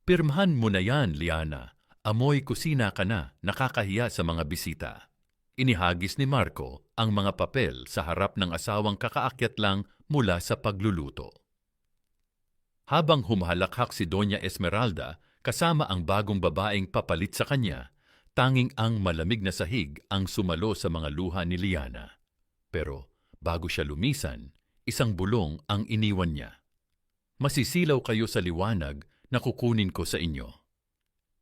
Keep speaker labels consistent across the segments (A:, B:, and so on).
A: Pirmahan mo na yan, Liana. Amoy kusina ka na, nakakahiya sa mga bisita. Inihagis ni Marco ang mga papel sa harap ng asawang kakaakyat lang mula sa pagluluto. Habang humahalakhak si Doña Esmeralda kasama ang bagong babaeng papalit sa kanya, tanging ang malamig na sahig ang sumalo sa mga luha ni Liana. Pero bago siya lumisan, isang bulong ang iniwan niya. Masisilaw kayo sa liwanag na kukunin ko sa inyo.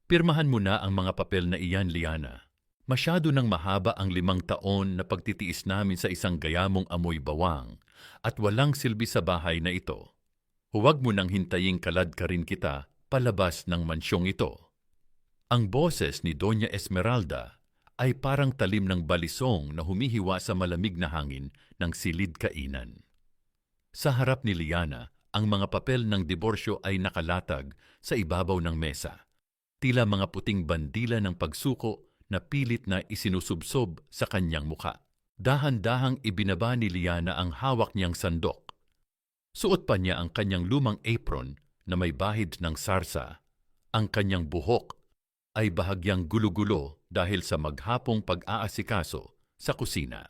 A: Pirmahan mo na ang mga papel na iyan, Liana. Masyado nang mahaba ang 5 taon na pagtitiis namin sa isang gayamong amoy bawang at walang silbi sa bahay na ito. Huwag mo nang hintaying kalad ka rin kita palabas ng mansyong ito. Ang boses ni Doña Esmeralda ay parang talim ng balisong na humihiwa sa malamig na hangin ng silid kainan. Sa harap ni Liana, ang mga papel ng diborsyo ay nakalatag sa ibabaw ng mesa. Tila mga puting bandila ng pagsuko na pilit na isinusubsob sa kanyang muka. Dahan-dahang ibinaba ni Liana ang hawak niyang sandok. Suot pa niya ang kanyang lumang apron na may bahid ng sarsa. Ang kanyang buhok ay bahagyang gulo-gulo dahil sa maghapong pag-aasikaso sa kusina.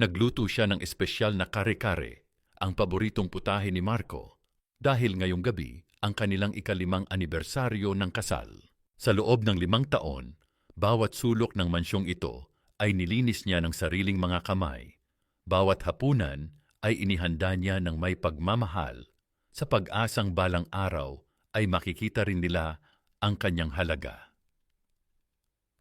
A: Nagluto siya ng espesyal na kare-kare, ang paboritong putahe ni Marco, dahil ngayong gabi ang kanilang ika-5 anibersaryo ng kasal. Sa loob ng 5 taon, bawat sulok ng mansyong ito ay nilinis niya ng sariling mga kamay. Bawat hapunan ay inihanda niya ng may pagmamahal sa pag-asang balang araw ay makikita rin nila ang kanyang halaga.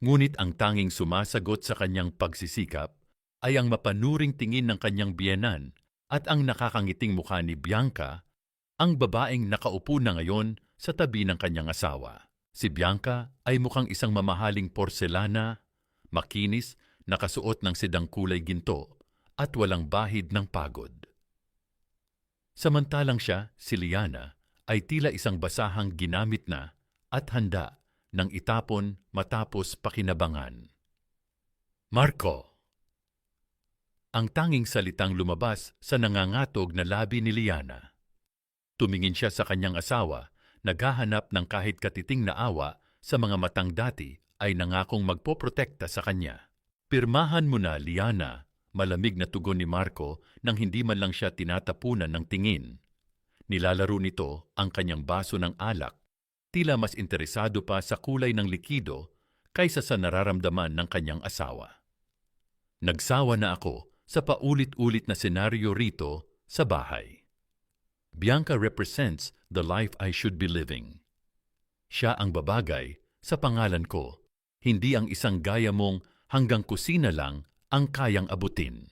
A: Ngunit ang tanging sumasagot sa kanyang pagsisikap ay ang mapanuring tingin ng kanyang biyenan at ang nakakangiting mukha ni Bianca, ang babaeng nakaupo na ngayon sa tabi ng kanyang asawa. Si Bianca ay mukhang isang mamahaling porselana, makinis, nakasuot ng sidang kulay ginto at walang bahid ng pagod. Samantalang siya, si Liana, ay tila isang basahang ginamit na at handa ng itapon matapos pakinabangan. Marco! Ang tanging salitang lumabas sa nangangatog na labi ni Liana. Tumingin siya sa kanyang asawa, naghahanap ng kahit katiting na awa sa mga matang dati ay nangakong magpoprotekta sa kanya. Pirmahan mo na, Liana, malamig na tugon ni Marco nang hindi man lang siya tinatapunan ng tingin. Nilalaro nito ang kanyang baso ng alak, tila mas interesado pa sa kulay ng likido kaysa sa nararamdaman ng kanyang asawa. Nagsawa na ako sa paulit-ulit na senaryo rito sa bahay. Bianca represents the life I should be living. Siya ang babagay sa pangalan ko, hindi ang isang gaya mong hanggang kusina lang ang kayang abutin.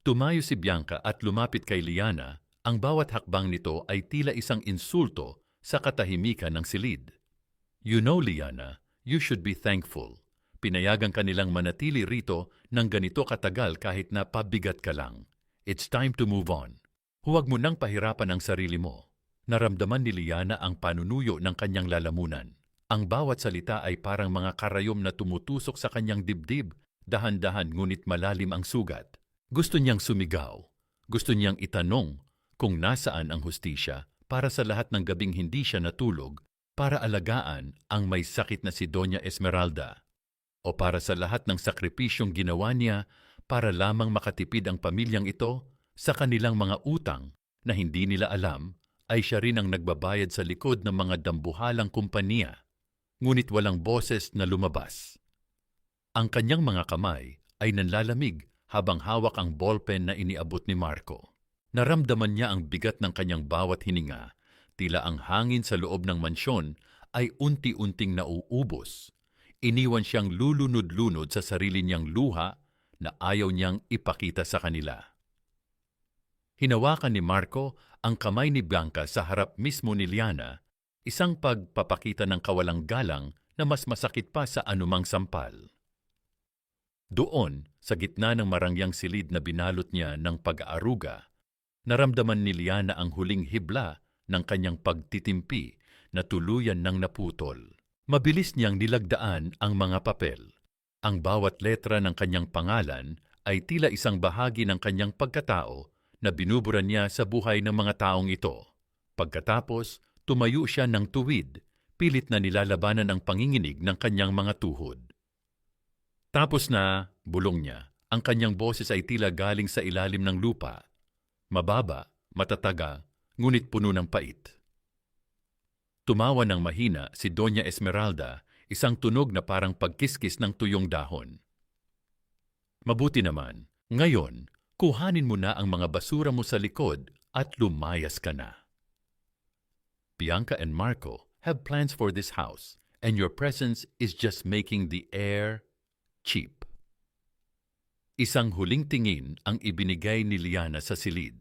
A: Tumayo si Bianca at lumapit kay Liana. Ang bawat hakbang nito ay tila isang insulto sa katahimikan ng silid. You know, Liana, you should be thankful. Pinayagan ka nilang manatili rito ng ganito katagal kahit na pabigat ka lang. It's time to move on. Huwag mo nang pahirapan ang sarili mo. Naramdaman ni Liana ang panunuyo ng kanyang lalamunan. Ang bawat salita ay parang mga karayom na tumutusok sa kanyang dibdib, dahan-dahan ngunit malalim ang sugat. Gusto niyang sumigaw. Gusto niyang itanong kung nasaan ang hustisya para sa lahat ng gabing hindi siya natulog para alagaan ang may sakit na si Doña Esmeralda. O para sa lahat ng sakripisyong ginawa niya para lamang makatipid ang pamilyang ito sa kanilang mga utang na hindi nila alam ay siya rin ang nagbabayad sa likod ng mga dambuhalang kumpanya. Ngunit walang boses na lumabas. Ang kanyang mga kamay ay nanlalamig habang hawak ang ballpen na iniabot ni Marco. Naramdaman niya ang bigat ng kanyang bawat hininga, tila ang hangin sa loob ng mansyon ay unti-unting nauubos. Iniwan siyang lulunod-lunod sa sarili niyang luha na ayaw niyang ipakita sa kanila. Hinawakan ni Marco ang kamay ni Bianca sa harap mismo ni Liana, isang pagpapakita ng kawalang galang na mas masakit pa sa anumang sampal. Doon, sa gitna ng marangyang silid na binalot niya ng pag-aaruga, naramdaman ni Liana ang huling hibla ng kanyang pagtitimpi na tuluyan ng naputol. Mabilis niyang nilagdaan ang mga papel. Ang bawat letra ng kanyang pangalan ay tila isang bahagi ng kanyang pagkatao na binubura niya sa buhay ng mga taong ito. Pagkatapos, tumayo siya ng tuwid, pilit na nilalabanan ang panginginig ng kanyang mga tuhod. Tapos na, bulong niya, ang kanyang boses ay tila galing sa ilalim ng lupa. Mababa, matataga, ngunit puno ng pait. Tumawa ng mahina si Doña Esmeralda, isang tunog na parang pagkiskis ng tuyong dahon. Mabuti naman, ngayon, kuhanin mo na ang mga basura mo sa likod at lumayas ka na. Bianca and Marco have plans for this house, and your presence is just making the air cheap. Isang huling tingin ang ibinigay ni Liana sa silid.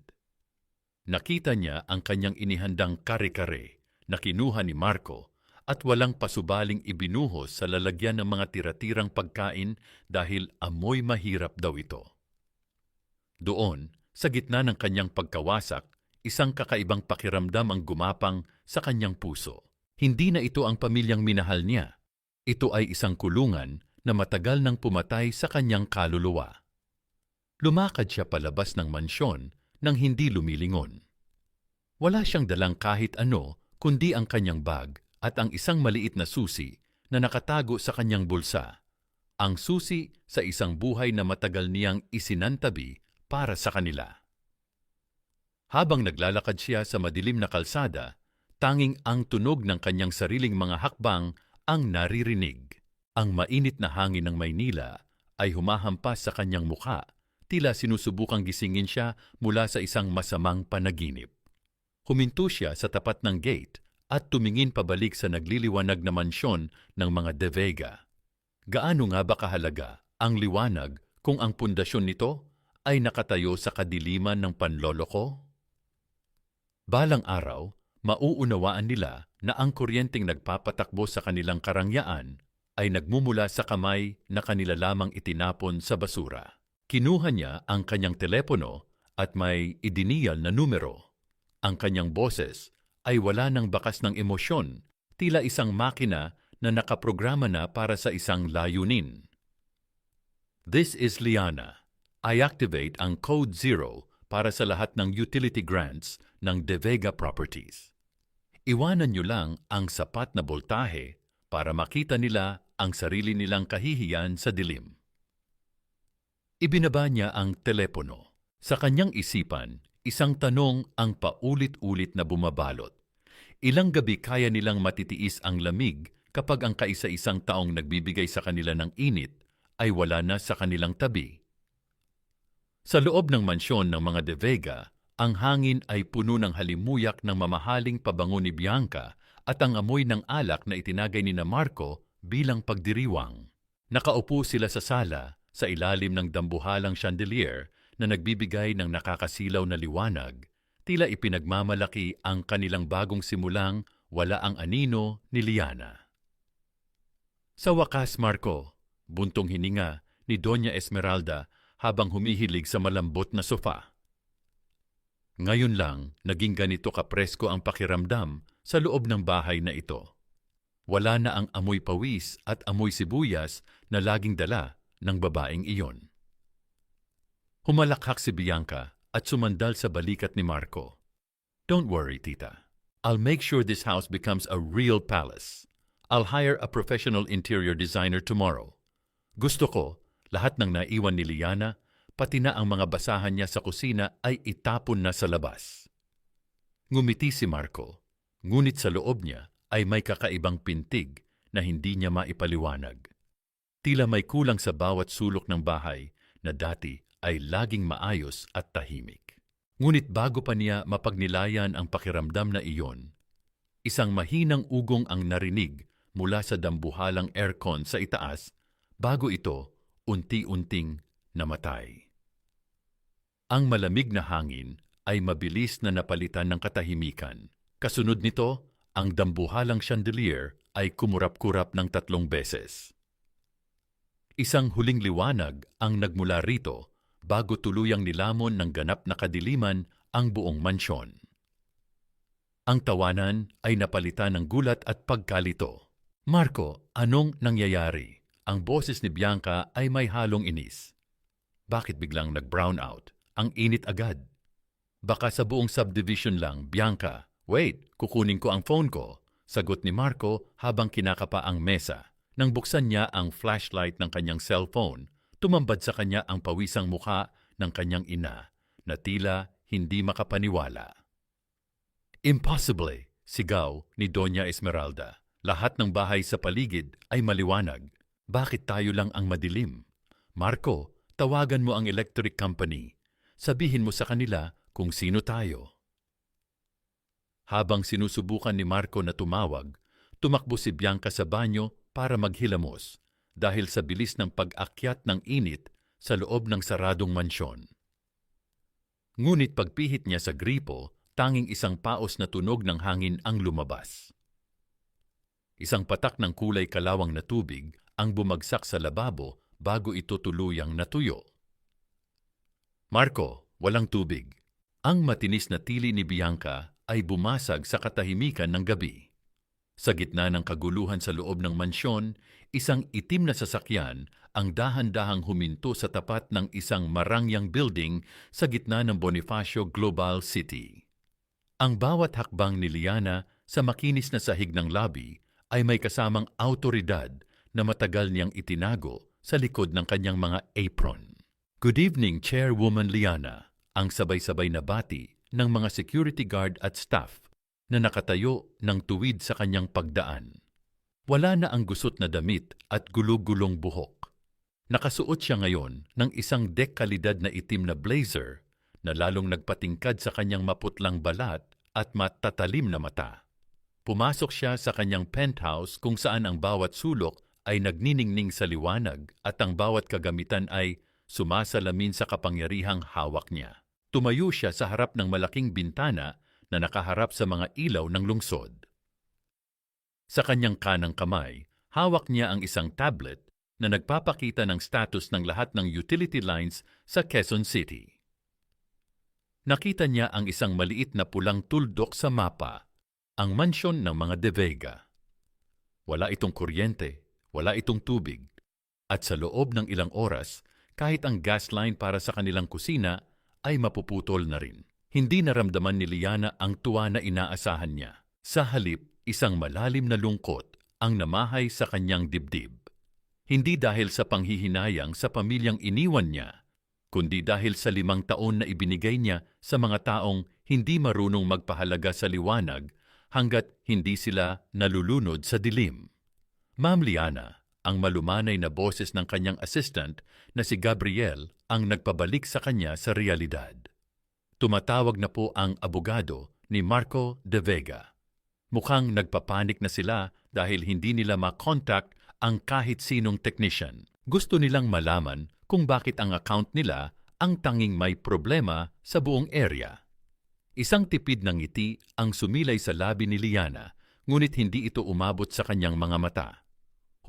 A: Nakita niya ang kanyang inihandang kare-kare na kinuha ni Marco at walang pasubaling ibinuhos sa lalagyan ng mga tira-tirang pagkain dahil amoy mahirap daw ito. Doon, sa gitna ng kanyang pagkawasak, isang kakaibang pakiramdam ang gumapang sa kanyang puso. Hindi na ito ang pamilyang minahal niya. Ito ay isang kulungan na matagal nang pumatay sa kanyang kaluluwa. Lumakad siya palabas ng mansyon nang hindi lumilingon. Wala siyang dalang kahit ano kundi ang kanyang bag at ang isang maliit na susi na nakatago sa kanyang bulsa. Ang susi sa isang buhay na matagal niyang isinantabi para sa kanila. Habang naglalakad siya sa madilim na kalsada, tanging ang tunog ng kanyang sariling mga hakbang ang naririnig. Ang mainit na hangin ng Maynila ay humahampas sa kanyang mukha, tila sinusubukang gisingin siya mula sa isang masamang panaginip. Huminto siya sa tapat ng gate at tumingin pabalik sa nagliliwanag na mansyon ng mga De Vega. Gaano nga ba kahalaga ang liwanag kung ang pundasyon nito ay nakatayo sa kadiliman ng panloloko? Balang araw, mauunawaan nila na ang kuryenteng nagpapatakbo sa kanilang karangyaan ay nagmumula sa kamay na kanila lamang itinapon sa basura. Kinuha niya ang kanyang telepono at may idiniyal na numero. Ang kanyang boses ay wala ng bakas ng emosyon, tila isang makina na nakaprograma na para sa isang layunin. This is Liana. I activate ang Code Zero para sa lahat ng utility grants ng De Vega Properties. Iwanan niyo lang ang sapat na boltahe para makita nila ang sarili nilang kahihiyan sa dilim. Ibinaba niya ang telepono. Sa kanyang isipan, isang tanong ang paulit-ulit na bumabalot. Ilang gabi kaya nilang matitiis ang lamig kapag ang kaisa-isang taong nagbibigay sa kanila ng init ay wala na sa kanilang tabi? Sa loob ng mansyon ng mga De Vega, ang hangin ay puno ng halimuyak ng mamahaling pabango ni Bianca at ang amoy ng alak na itinagay ni Marco bilang pagdiriwang. Nakaupo sila sa sala sa ilalim ng dambuhalang chandelier na nagbibigay ng nakakasilaw na liwanag, tila ipinagmamalaki ang kanilang bagong simulang wala ang anino ni Liana. Sa wakas, Marco, buntong hininga ni Doña Esmeralda habang humihilig sa malambot na sofa. Ngayon lang, naging ganito kapresko ang pakiramdam sa loob ng bahay na ito. Wala na ang amoy pawis at amoy sibuyas na laging dala ng babaeng iyon. Humalakhak si Bianca at sumandal sa balikat ni Marco. Don't worry, tita. I'll make sure this house becomes a real palace. I'll hire a professional interior designer tomorrow. Gusto ko, lahat ng naiwan ni Liana, pati na ang mga basahan niya sa kusina ay itapon na sa labas. Ngumiti si Marco, ngunit sa loob niya ay may kakaibang pintig na hindi niya maipaliwanag. Tila may kulang sa bawat sulok ng bahay na dati ay laging maayos at tahimik. Ngunit bago pa niya mapagnilayan ang pakiramdam na iyon, isang mahinang ugong ang narinig mula sa dambuhalang aircon sa itaas bago ito unti-unting namatay. Ang malamig na hangin ay mabilis na napalitan ng katahimikan. Kasunod nito, ang dambuhalang chandelier ay kumurap-kurap ng 3 beses. Isang huling liwanag ang nagmula rito bago tuluyang nilamon ng ganap na kadiliman ang buong mansyon. Ang tawanan ay napalitan ng gulat at pagkalito. Marco, anong nangyayari? Ang boses ni Bianca ay may halong inis. Bakit biglang nag-brown out? Ang init agad. Baka sa buong subdivision lang, Bianca, Wait, kukunin ko ang phone ko, sagot ni Marco habang kinakapa ang mesa. Nang buksan niya ang flashlight ng kanyang cellphone, tumambad sa kanya ang pawisang mukha ng kanyang ina na tila hindi makapaniwala. Impossible! Sigaw ni Doña Esmeralda. Lahat ng bahay sa paligid ay maliwanag. Bakit tayo lang ang madilim? Marco, tawagan mo ang electric company. Sabihin mo sa kanila kung sino tayo. Habang sinusubukan ni Marco na tumawag, tumakbo si Bianca sa banyo para maghilamos dahil sa bilis ng pag-akyat ng init sa loob ng saradong mansyon. Ngunit pagpihit niya sa gripo, tanging isang paos na tunog ng hangin ang lumabas. Isang patak ng kulay kalawang na tubig ang bumagsak sa lababo bago ito tuluyang natuyo. Marco, walang tubig. Ang matinis na tili ni Bianca ay bumasag sa katahimikan ng gabi. Sa gitna ng kaguluhan sa loob ng mansyon, isang itim na sasakyan ang dahan-dahang huminto sa tapat ng isang marangyang building sa gitna ng Bonifacio Global City. Ang bawat hakbang ni Liana sa makinis na sahig ng lobby ay may kasamang awtoridad na matagal niyang itinago sa likod ng kanyang mga apron. Good evening, Chairwoman Liana, ang sabay-sabay na bati ng mga security guard at staff na nakatayo ng tuwid sa kanyang pagdaan. Wala na ang gusot na damit at gulugulong buhok. Nakasuot siya ngayon ng isang dekalidad na itim na blazer na lalong nagpatingkad sa kanyang maputlang balat at matatalim na mata. Pumasok siya sa kanyang penthouse kung saan ang bawat sulok ay nagniningning sa liwanag at ang bawat kagamitan ay sumasalamin sa kapangyarihang hawak niya. Tumayo siya sa harap ng malaking bintana na nakaharap sa mga ilaw ng lungsod. Sa kanyang kanang kamay, hawak niya ang isang tablet na nagpapakita ng status ng lahat ng utility lines sa Quezon City. Nakita niya ang isang maliit na pulang tuldok sa mapa, ang mansyon ng mga De Vega. Wala itong kuryente, wala itong tubig, at sa loob ng ilang oras, kahit ang gas line para sa kanilang kusina ay mapuputol na rin. Hindi naramdaman ni Liana ang tuwa na inaasahan niya. Sa halip, isang malalim na lungkot ang namahay sa kanyang dibdib. Hindi dahil sa panghihinayang sa pamilyang iniwan niya, kundi dahil sa 5 taon na ibinigay niya sa mga taong hindi marunong magpahalaga sa liwanag hanggat hindi sila nalulunod sa dilim. Ma'am Liana, ang malumanay na boses ng kanyang assistant na si Gabriel ang nagpabalik sa kanya sa realidad. Tumatawag na po ang abogado ni Marco De Vega. Mukhang nagpapanik na sila dahil hindi nila makontak ang kahit sinong technician. Gusto nilang malaman kung bakit ang account nila ang tanging may problema sa buong area. Isang tipid ng ngiti ang sumilay sa labi ni Liana, ngunit hindi ito umabot sa kanyang mga mata.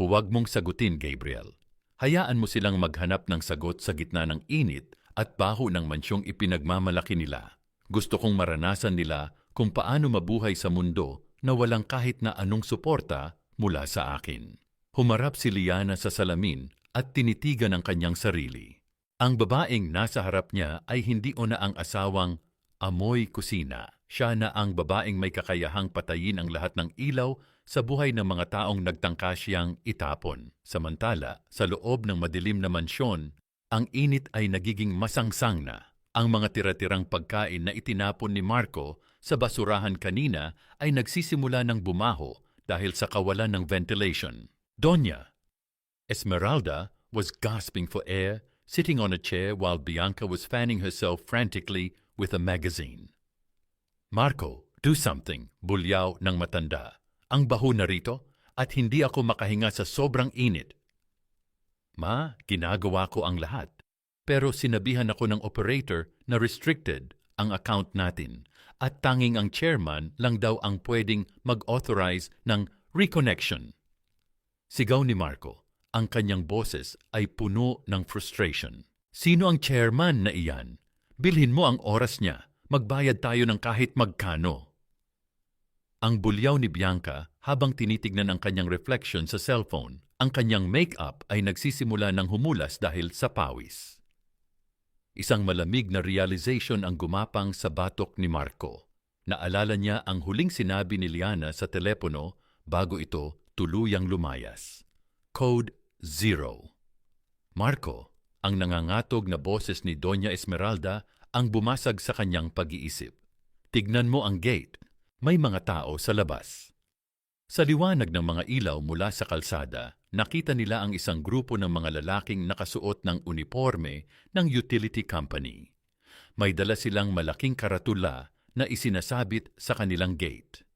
A: Huwag mong sagutin, Gabriel. Hayaan mo silang maghanap ng sagot sa gitna ng init at baho ng mansyong ipinagmamalaki nila. Gusto kong maranasan nila kung paano mabuhay sa mundo na walang kahit na anong suporta mula sa akin. Humarap si Liana sa salamin at tinitigan ang kanyang sarili. Ang babaeng nasa harap niya ay hindi una ang asawang amoy kusina. Siya na ang babaeng may kakayahang patayin ang lahat ng ilaw sa buhay ng mga taong nagtangka siyang itapon. Samantala, sa loob ng madilim na mansyon, ang init ay nagiging masangsang na. Ang mga tira-tirang pagkain na itinapon ni Marco sa basurahan kanina ay nagsisimula ng bumaho dahil sa kawalan ng ventilation. Doña Esmeralda was gasping for air, sitting on a chair while Bianca was fanning herself frantically with a magazine. Marco, do something, bulyaw ng matanda. Ang baho na rito at hindi ako makahinga sa sobrang init. Ma, ginagawa ko ang lahat. Pero sinabihan ako ng operator na restricted ang account natin at tanging ang chairman lang daw ang pwedeng mag-authorize ng reconnection. Sigaw ni Marco, ang kanyang boses ay puno ng frustration. Sino ang chairman na iyan? Bilhin mo ang oras niya. Magbayad tayo ng kahit magkano. Ang bulyaw ni Bianca habang tinitignan ang kanyang reflection sa cellphone. Ang kanyang make-up ay nagsisimula ng humulas dahil sa pawis. Isang malamig na realization ang gumapang sa batok ni Marco. Naalala niya ang huling sinabi ni Liana sa telepono bago ito tuluyang lumayas. Code 0. Marco, ang nangangatog na boses ni Doña Esmeralda ang bumasag sa kanyang pag-iisip. Tignan mo ang gate. May mga tao sa labas. Sa liwanag ng mga ilaw mula sa kalsada, nakita nila ang isang grupo ng mga lalaking nakasuot ng uniforme ng utility company. May dala silang malaking karatula na isinasabit sa kanilang gate.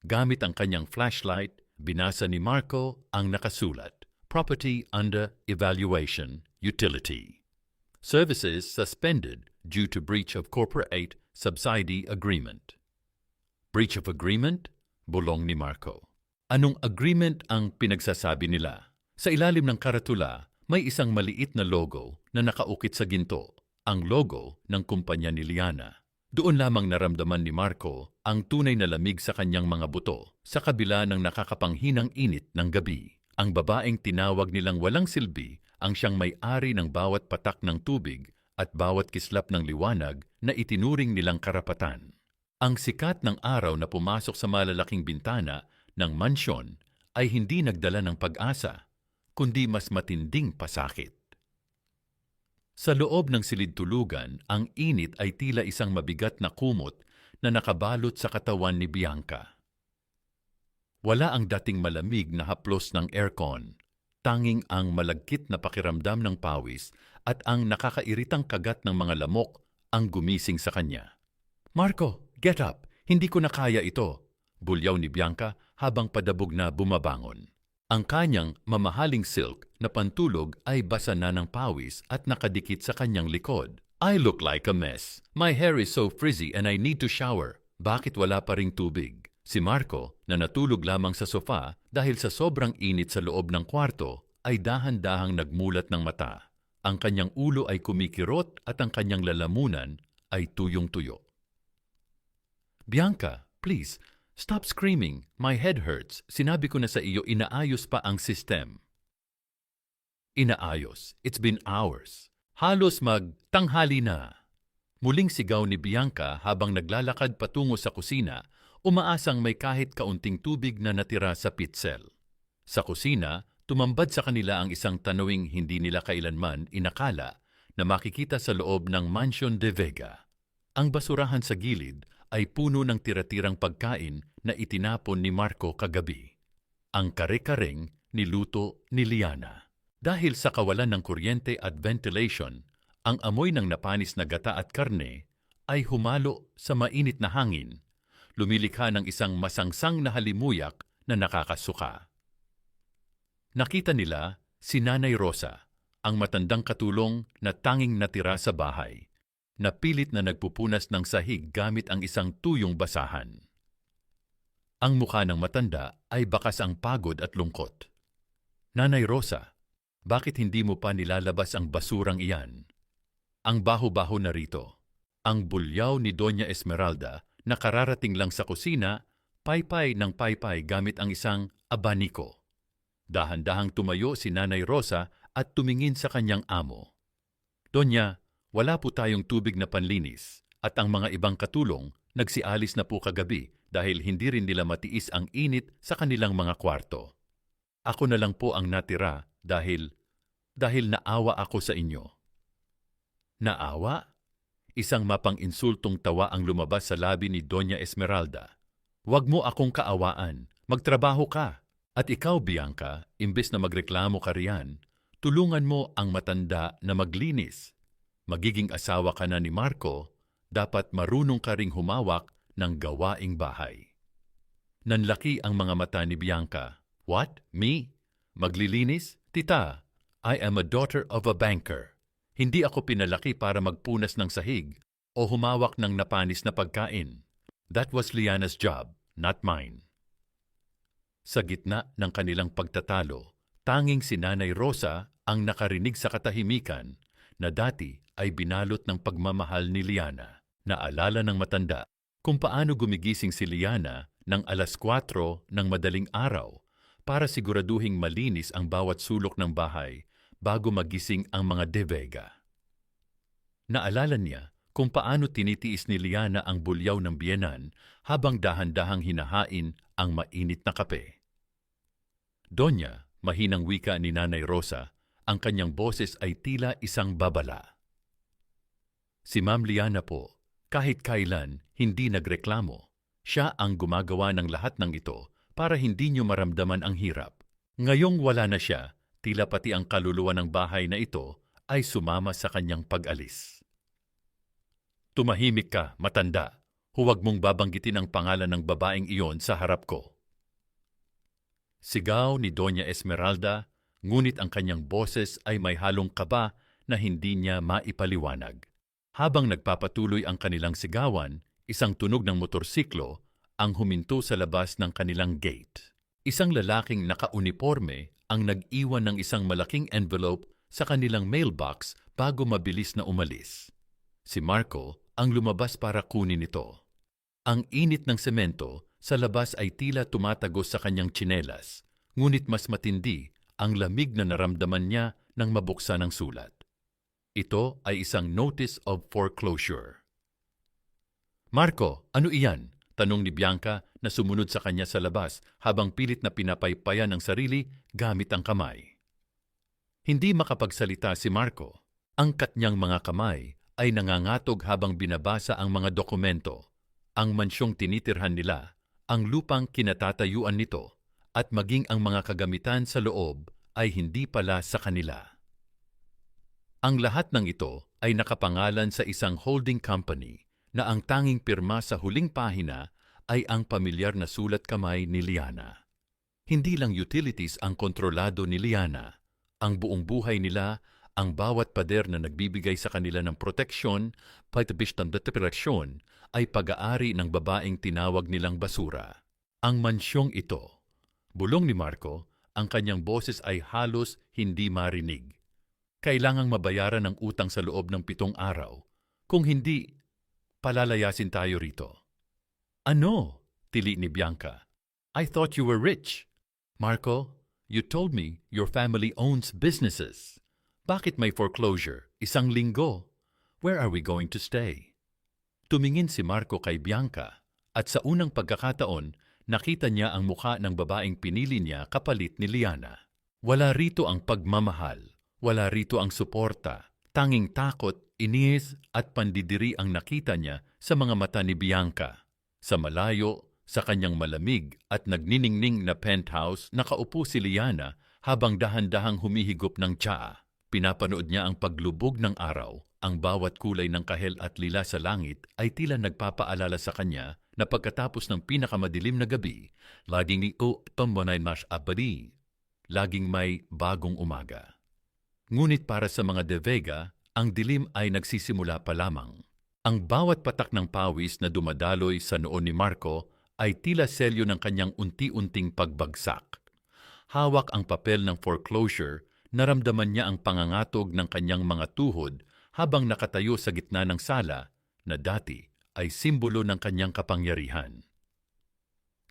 A: Gamit ang kanyang flashlight, binasa ni Marco ang nakasulat, Property under evaluation, utility. Services suspended due to breach of corporate subsidy agreement. Breach of agreement? Bulong ni Marco. Anong agreement ang pinagsasabi nila? Sa ilalim ng karatula, may isang maliit na logo na nakaukit sa ginto, ang logo ng kumpanya ni Liana. Doon lamang naramdaman ni Marco ang tunay na lamig sa kanyang mga buto sa kabila ng nakakapanghinang init ng gabi. Ang babaeng tinawag nilang walang silbi ang siyang may-ari ng bawat patak ng tubig at bawat kislap ng liwanag na itinuring nilang karapatan. Ang sikat ng araw na pumasok sa malalaking bintana ng mansyon ay hindi nagdala ng pag-asa, kundi mas matinding pasakit. Sa loob ng silid-tulugan, ang init ay tila isang mabigat na kumot na nakabalot sa katawan ni Bianca. Wala ang dating malamig na haplos ng aircon, tanging ang malagkit na pakiramdam ng pawis at ang nakakairitang kagat ng mga lamok ang gumising sa kanya. Marco, get up! Hindi ko na kaya ito, bulyaw ni Bianca habang padabog na bumabangon. Ang kanyang mamahaling silk na pantulog ay basa na ng pawis at nakadikit sa kanyang likod. I look like a mess. My hair is so frizzy and I need to shower. Bakit wala pa ring tubig? Si Marco, na natulog lamang sa sofa dahil sa sobrang init sa loob ng kwarto, ay dahan-dahang nagmulat ng mata. Ang kanyang ulo ay kumikirot at ang kanyang lalamunan ay tuyong-tuyo. Bianca, please, stop screaming. My head hurts. Sinabi ko na sa iyo, inaayos pa ang system. Inaayos. It's been hours. Halos magtanghali na. Muling sigaw ni Bianca habang naglalakad patungo sa kusina, umaasang may kahit kaunting tubig na natira sa pitsel. Sa kusina, tumambad sa kanila ang isang tanawing hindi nila kailanman inakala na makikita sa loob ng Mansion de Vega. Ang basurahan sa gilid ay puno ng tira-tirang pagkain na itinapon ni Marco kagabi. Ang kare-kareng niluto ni Liana. Dahil sa kawalan ng kuryente at ventilation, ang amoy ng napanis na gata at karne ay humalo sa mainit na hangin, lumilikha ng isang masangsang na halimuyak na nakakasuka. Nakita nila si Nanay Rosa, ang matandang katulong na tanging natira sa bahay, na pilit na nagpupunas ng sahig gamit ang isang tuyong basahan. Ang mukha ng matanda ay bakas ang pagod at lungkot. Nanay Rosa, bakit hindi mo pa nilalabas ang basurang iyan? Ang baho-baho na rito. Ang bulyaw ni Doña Esmeralda na kararating lang sa kusina, paypay ng paypay gamit ang isang abaniko. Dahan-dahang tumayo si Nanay Rosa at tumingin sa kanyang amo. Donya, wala po tayong tubig na panlinis at ang mga ibang katulong nagsialis na po kagabi dahil hindi rin nila matiis ang init sa kanilang mga kwarto. Ako na lang po ang natira dahil naawa ako sa inyo. Naawa? Isang mapang-insultong tawa ang lumabas sa labi ni Doña Esmeralda. Huwag mo akong kaawaan, magtrabaho ka. At ikaw, Bianca, imbes na magreklamo ka riyan, tulungan mo ang matanda na maglinis. Magiging asawa ka na ni Marco, dapat marunong ka ring humawak ng gawaing bahay. Nanlaki ang mga mata ni Bianca. What? Me? Maglilinis? Tita, I am a daughter of a banker. Hindi ako pinalaki para magpunas ng sahig o humawak ng napanis na pagkain. That was Liana's job, not mine. Sa gitna ng kanilang pagtatalo, tanging si Nanay Rosa ang nakarinig sa katahimikan na dati ay binalot ng pagmamahal ni Liana. Naalala ng matanda kung paano gumigising si Liana ng 4:00 ng madaling araw para siguraduhing malinis ang bawat sulok ng bahay bago magising ang mga De Vega. Naalala niya kung paano tinitiis ni Liana ang bulyaw ng biyenan habang dahan-dahang hinahain ang mainit na kape. Donya, mahinang wika ni Nanay Rosa, ang kanyang boses ay tila isang babala. Si Ma'am Liana po, kahit kailan, hindi nagreklamo. Siya ang gumagawa ng lahat ng ito para hindi niyo maramdaman ang hirap. Ngayong wala na siya, tila pati ang kaluluwa ng bahay na ito ay sumama sa kanyang pag-alis. Tumahimik ka, matanda. Huwag mong babanggitin ang pangalan ng babaeng iyon sa harap ko. Sigaw ni Doña Esmeralda, ngunit ang kanyang boses ay may halong kaba na hindi niya maipaliwanag. Habang nagpapatuloy ang kanilang sigawan, isang tunog ng motorsiklo ang huminto sa labas ng kanilang gate. Isang lalaking naka-uniforme ang nag-iwan ng isang malaking envelope sa kanilang mailbox bago mabilis na umalis. Si Marco ang lumabas para kunin ito. Ang init ng semento sa labas ay tila tumatagos sa kanyang tsinelas, ngunit mas matindi ang lamig na naramdaman niya nang mabuksan ang sulat. Ito ay isang notice of foreclosure. Marco, ano iyan? Tanong ni Bianca na sumunod sa kanya sa labas habang pilit na pinapaypayan ang sarili gamit ang kamay. Hindi makapagsalita si Marco. Ang kanyang mga kamay ay nangangatog habang binabasa ang mga dokumento, ang mansyong tinitirhan nila, ang lupang kinatatayuan nito, at maging ang mga kagamitan sa loob ay hindi pala sa kanila. Ang lahat ng ito ay nakapangalan sa isang holding company na ang tanging pirma sa huling pahina ay ang pamilyar na sulat kamay ni Liana. Hindi lang utilities ang kontrolado ni Liana. Ang buong buhay nila, ang bawat pader na nagbibigay sa kanila ng proteksyon, pagtabis ng deteprasyon, ay pag-aari ng babaeng tinawag nilang basura. Ang mansyong ito, bulong ni Marco, ang kanyang boses ay halos hindi marinig. Kailangang mabayaran ang utang sa loob ng 7 araw. Kung hindi, palalayasin tayo rito. Ano? Tili ni Bianca. I thought you were rich. Marco, you told me your family owns businesses. Bakit may foreclosure? 1 linggo. Where are we going to stay? Tumingin si Marco kay Bianca at sa unang pagkakataon, nakita niya ang mukha ng babaeng pinili niya kapalit ni Liana. Wala rito ang pagmamahal. Wala rito ang suporta. Tanging takot, inis at pandidiri ang nakita niya sa mga mata ni Bianca. Sa malayo, sa kanyang malamig at nagniningning na penthouse, nakaupo si Liana habang dahan-dahang humihigop ng tsaa. Pinapanood niya ang paglubog ng araw. Ang bawat kulay ng kahel at lila sa langit ay tila nagpapaalala sa kanya na pagkatapos ng pinakamadilim na gabi, laging tumbanay mas abadi, laging may bagong umaga. Ngunit para sa mga De Vega, ang dilim ay nagsisimula pa lamang. Ang bawat patak ng pawis na dumadaloy sa noon ni Marco ay tila selyo ng kanyang unti-unting pagbagsak. Hawak ang papel ng foreclosure, naramdaman niya ang pangangatog ng kanyang mga tuhod habang nakatayo sa gitna ng sala na dati ay simbolo ng kanyang kapangyarihan.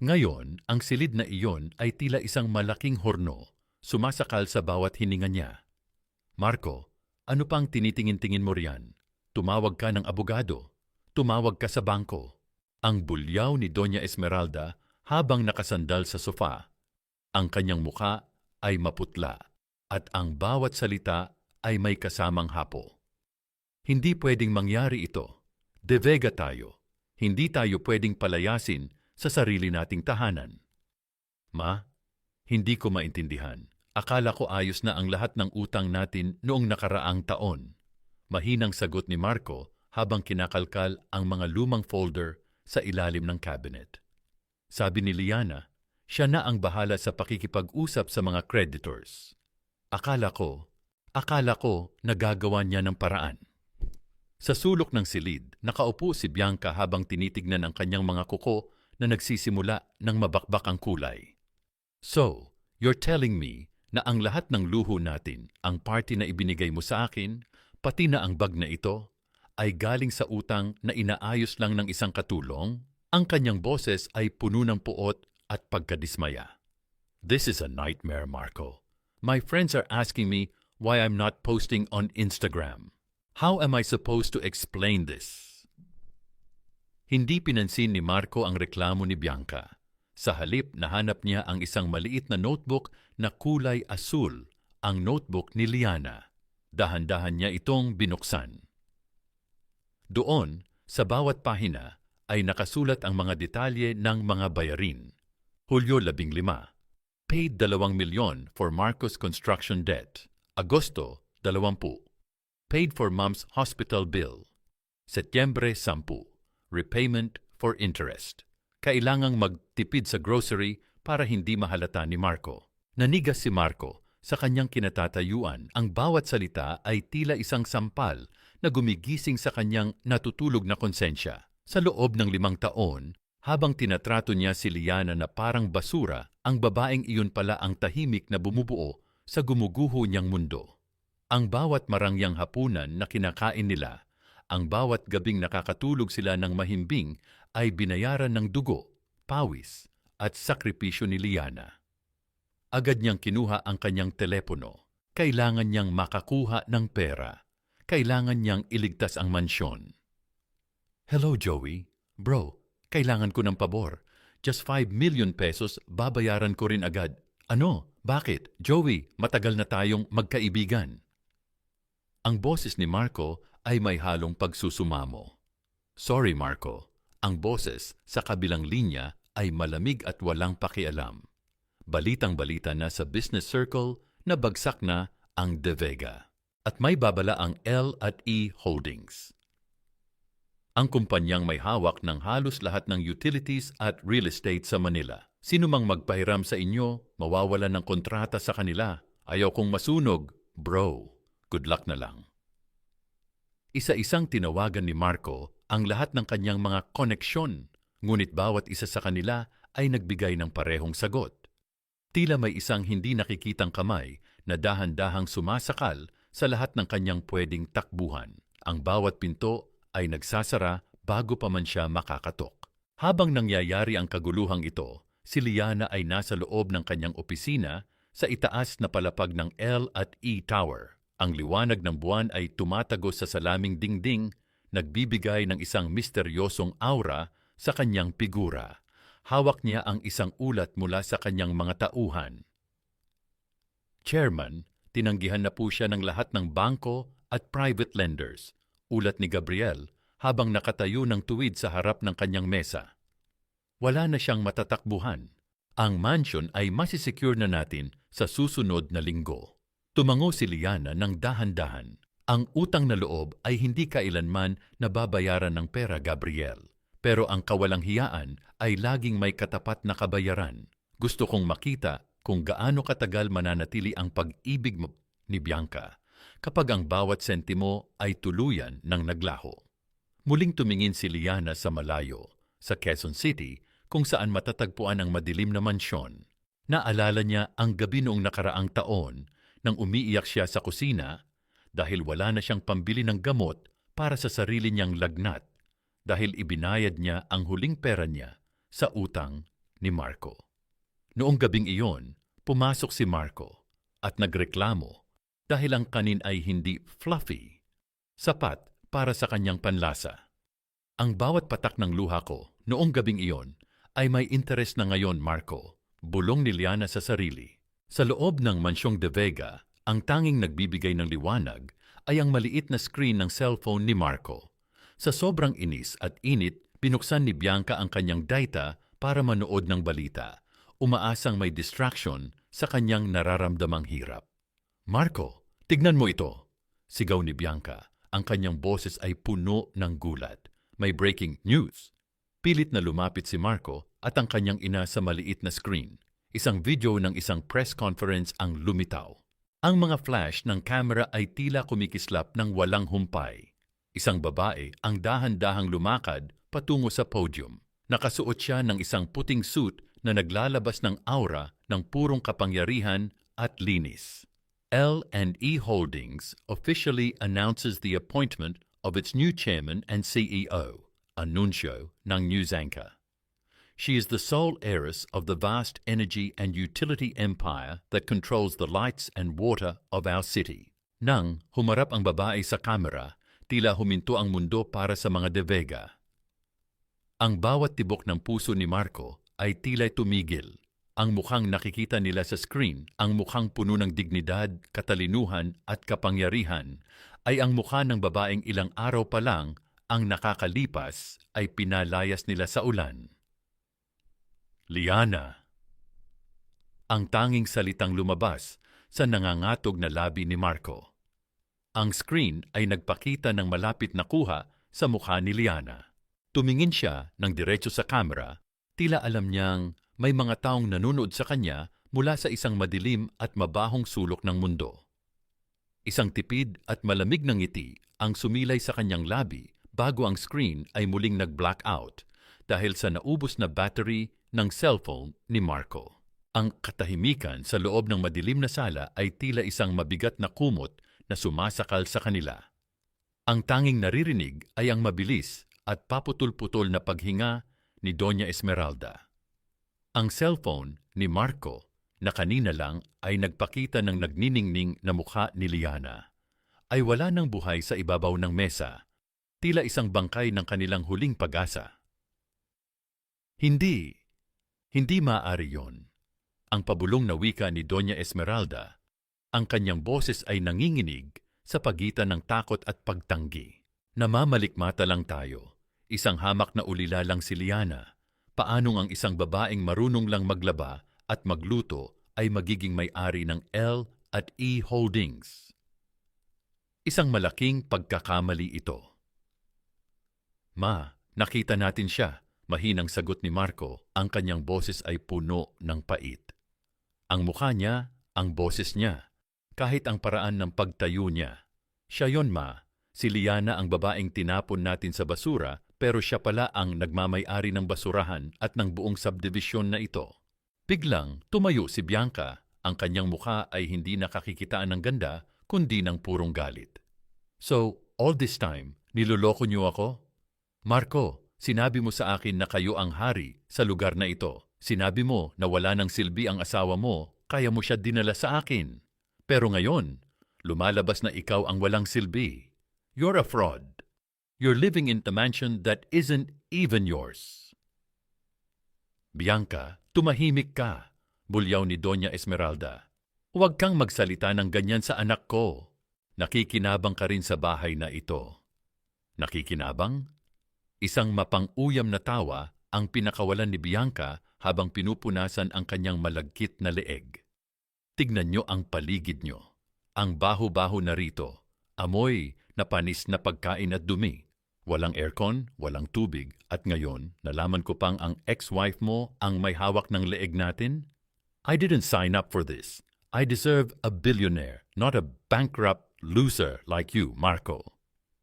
A: Ngayon, ang silid na iyon ay tila isang malaking horno, sumasakal sa bawat hininga niya. Marco, ano pang tinitingin-tingin mo riyan? Tumawag ka ng abogado. Tumawag ka sa bangko. Ang bulyaw ni Doña Esmeralda habang nakasandal sa sofa. Ang kanyang muka ay maputla at ang bawat salita ay may kasamang hapo. Hindi pwedeng mangyari ito. De Vega tayo. Hindi tayo pwedeng palayasin sa sarili nating tahanan. Ma, hindi ko maintindihan. Akala ko ayos na ang lahat ng utang natin noong nakaraang taon. Mahinang sagot ni Marco habang kinakalkal ang mga lumang folder sa ilalim ng cabinet. Sabi ni Liana, siya na ang bahala sa pakikipag-usap sa mga creditors. Akala ko nagagawa niya ng paraan. Sa sulok ng silid, nakaupo si Bianca habang tinitignan ang kanyang mga kuko na nagsisimula ng mabakbak ang kulay. So, you're telling me na ang lahat ng luho natin, ang party na ibinigay mo sa akin, pati na ang bag na ito, ay galing sa utang na inaayos lang ng isang katulong? Ang kanyang boses ay puno ng puot at pagkadismaya. This is a nightmare, Marco. My friends are asking me why I'm not posting on Instagram. How am I supposed to explain this? Hindi pinansin ni Marco ang reklamo ni Bianca. Sa halip, nahanap niya ang isang maliit na notebook na kulay asul, ang notebook ni Liana. Dahan-dahan niya itong binuksan. Doon, sa bawat pahina, ay nakasulat ang mga detalye ng mga bayarin. Hulyo 15, paid 2 milyon for Marcos construction debt. Agosto 20, paid for mom's hospital bill. Setyembre 10, repayment for interest. Kailangang magtipid sa grocery para hindi mahalata ni Marco. Nanigas si Marco sa kanyang kinatatayuan. Ang bawat salita ay tila isang sampal na gumigising sa kanyang natutulog na konsensya. Sa loob ng 5 taon, habang tinatrato niya si Liana na parang basura, ang babaeng iyon pala ang tahimik na bumubuo sa gumuguho niyang mundo. Ang bawat marangyang hapunan na kinakain nila, ang bawat gabing nakakatulog sila ng mahimbing ay binayaran ng dugo, pawis at sakripisyo ni Liana. Agad niyang kinuha ang kanyang telepono. Kailangan niyang makakuha ng pera. Kailangan niyang iligtas ang mansyon. Hello, Joey. Bro, kailangan ko ng pabor. Just 5 million pesos, babayaran ko rin agad. Ano? Bakit? Joey, matagal na tayong magkaibigan. Ang boses ni Marco ay may halong pagsusumamo. Sorry, Marco. Ang boses sa kabilang linya ay malamig at walang pakialam. Balitang-balita na sa business circle na bagsak na ang De Vega. At may babala ang L&E Holdings. Ang kumpanyang may hawak ng halos lahat ng utilities at real estate sa Manila. Sino mang magpahiram sa inyo, mawawalan ng kontrata sa kanila. Ayaw kong masunog, bro. Good luck na lang. Isa-isang tinawagan ni Marco ang lahat ng kanyang mga koneksyon, ngunit bawat isa sa kanila ay nagbigay ng parehong sagot. Tila may isang hindi nakikitang kamay na dahan-dahang sumasakal sa lahat ng kanyang pwedeng takbuhan. Ang bawat pinto ay nagsasara bago pa man siya makakatok. Habang nangyayari ang kaguluhang ito, si Liana ay nasa loob ng kanyang opisina sa itaas na palapag ng L&E Tower. Ang liwanag ng buwan ay tumatagos sa salaming dingding, nagbibigay ng isang misteryosong aura sa kanyang figura. Hawak niya ang isang ulat mula sa kanyang mga tauhan. Chairman, tinanggihan na po siya ng lahat ng bangko at private lenders. Ulat ni Gabriel habang nakatayo ng tuwid sa harap ng kanyang mesa. Wala na siyang matatakbuhan. Ang mansion ay masisecure na natin sa susunod na linggo. Tumango si Liana ng dahan-dahan. Ang utang na loob ay hindi kailanman nababayaran ng pera, Gabriel. Pero ang kawalang hiyaan ay laging may katapat na kabayaran. Gusto kong makita kung gaano katagal mananatili ang pag-ibig mo ni Bianca kapag ang bawat sentimo ay tuluyan ng naglaho. Muling tumingin si Liana sa malayo, sa Quezon City, kung saan matatagpuan ang madilim na mansyon. Naalala niya ang gabi noong nakaraang taon nang umiiyak siya sa kusina dahil wala na siyang pambili ng gamot para sa sarili niyang lagnat dahil ibinayad niya ang huling pera niya sa utang ni Marco. Noong gabing iyon, pumasok si Marco at nagreklamo dahil ang kanin ay hindi fluffy, sapat para sa kanyang panlasa. Ang bawat patak ng luha ko noong gabing iyon ay may interes na ngayon, Marco, bulong ni Liana sa sarili. Sa loob ng mansyong De Vega, ang tanging nagbibigay ng liwanag ay ang maliit na screen ng cellphone ni Marco. Sa sobrang inis at init, binuksan ni Bianca ang kanyang data para manood ng balita, umaasang may distraction sa kanyang nararamdamang hirap. Marco, tignan mo ito! Sigaw ni Bianca. Ang kanyang boses ay puno ng gulat. May breaking news. Pilit na lumapit si Marco at ang kanyang ina sa maliit na screen. Isang video ng isang press conference ang lumitaw. Ang mga flash ng camera ay tila kumikislap ng walang humpay. Isang babae ang dahan-dahang lumakad patungo sa podium. Nakasuot siya ng isang puting suit na naglalabas ng aura ng purong kapangyarihan at linis. L&E Holdings officially announces the appointment of its new chairman and CEO, anunsyo ng news anchor. She is the sole heiress of the vast energy and utility empire that controls the lights and water of our city. Nang humarap ang babae sa kamera, tila huminto ang mundo para sa mga De Vega. Ang bawat tibok ng puso ni Marco ay tila tumigil. Ang mukhang nakikita nila sa screen, ang mukhang puno ng dignidad, katalinuhan at kapangyarihan, ay ang mukha ng babaeng ilang araw pa lang ang nakakalipas ay pinalayas nila sa ulan. Liana. Ang tanging salitang lumabas sa nangangatog na labi ni Marco. Ang screen ay nagpakita ng malapit na kuha sa mukha ni Liana. Tumingin siya ng diretso sa kamera, tila alam niyang may mga taong nanonood sa kanya mula sa isang madilim at mabahong sulok ng mundo. Isang tipid at malamig na ngiti ang sumilay sa kanyang labi bago ang screen ay muling nag-blackout dahil sa naubos na battery ng cellphone ni Marco. Ang katahimikan sa loob ng madilim na sala ay tila isang mabigat na kumot na sumasakal sa kanila. Ang tanging naririnig ay ang mabilis at paputol-putol na paghinga ni Doña Esmeralda. Ang cellphone ni Marco na kanina lang ay nagpakita ng nagniningning na mukha ni Liana ay wala ng buhay sa ibabaw ng mesa, tila isang bangkay ng kanilang huling pag-asa. Hindi maaari yon. Ang pabulong na wika ni Doña Esmeralda, ang kanyang boses ay nanginginig sa pagitan ng takot at pagtanggi. Namamalikmata lang tayo. Isang hamak na ulila lang si Liana. Paanong ang isang babaeng marunong lang maglaba at magluto ay magiging may-ari ng L&E Holdings? Isang malaking pagkakamali ito. Ma, nakita natin siya. Mahinang sagot ni Marco, ang kanyang boses ay puno ng pait. Ang mukha niya, ang boses niya, kahit ang paraan ng pagtayo niya. Siya yon, ma. Si Liana ang babaeng tinapon natin sa basura, pero siya pala ang nagmamay-ari ng basurahan at ng buong subdivision na ito. Biglang tumayo si Bianca. Ang kanyang mukha ay hindi nakakikitaan ng ganda, kundi ng purong galit. So, all this time, niloloko niyo ako? Marco, sinabi mo sa akin na kayo ang hari sa lugar na ito. Sinabi mo na wala ng silbi ang asawa mo, kaya mo siya dinala sa akin. Pero ngayon, lumalabas na ikaw ang walang silbi. You're a fraud. You're living in a mansion that isn't even yours. Bianca, tumahimik ka, bulyaw ni Doña Esmeralda. Huwag kang magsalita ng ganyan sa anak ko. Nakikinabang ka rin sa bahay na ito. Nakikinabang? Isang mapang-uyam na tawa ang pinakawalan ni Bianca habang pinupunasan ang kanyang malagkit na leeg. Tignan nyo ang paligid nyo. Ang baho-baho na rito. Amoy na panis na pagkain at dumi. Walang aircon, walang tubig, at ngayon, nalaman ko pang ang ex-wife mo ang may hawak ng leeg natin? I didn't sign up for this. I deserve a billionaire, not a bankrupt loser like you, Marco.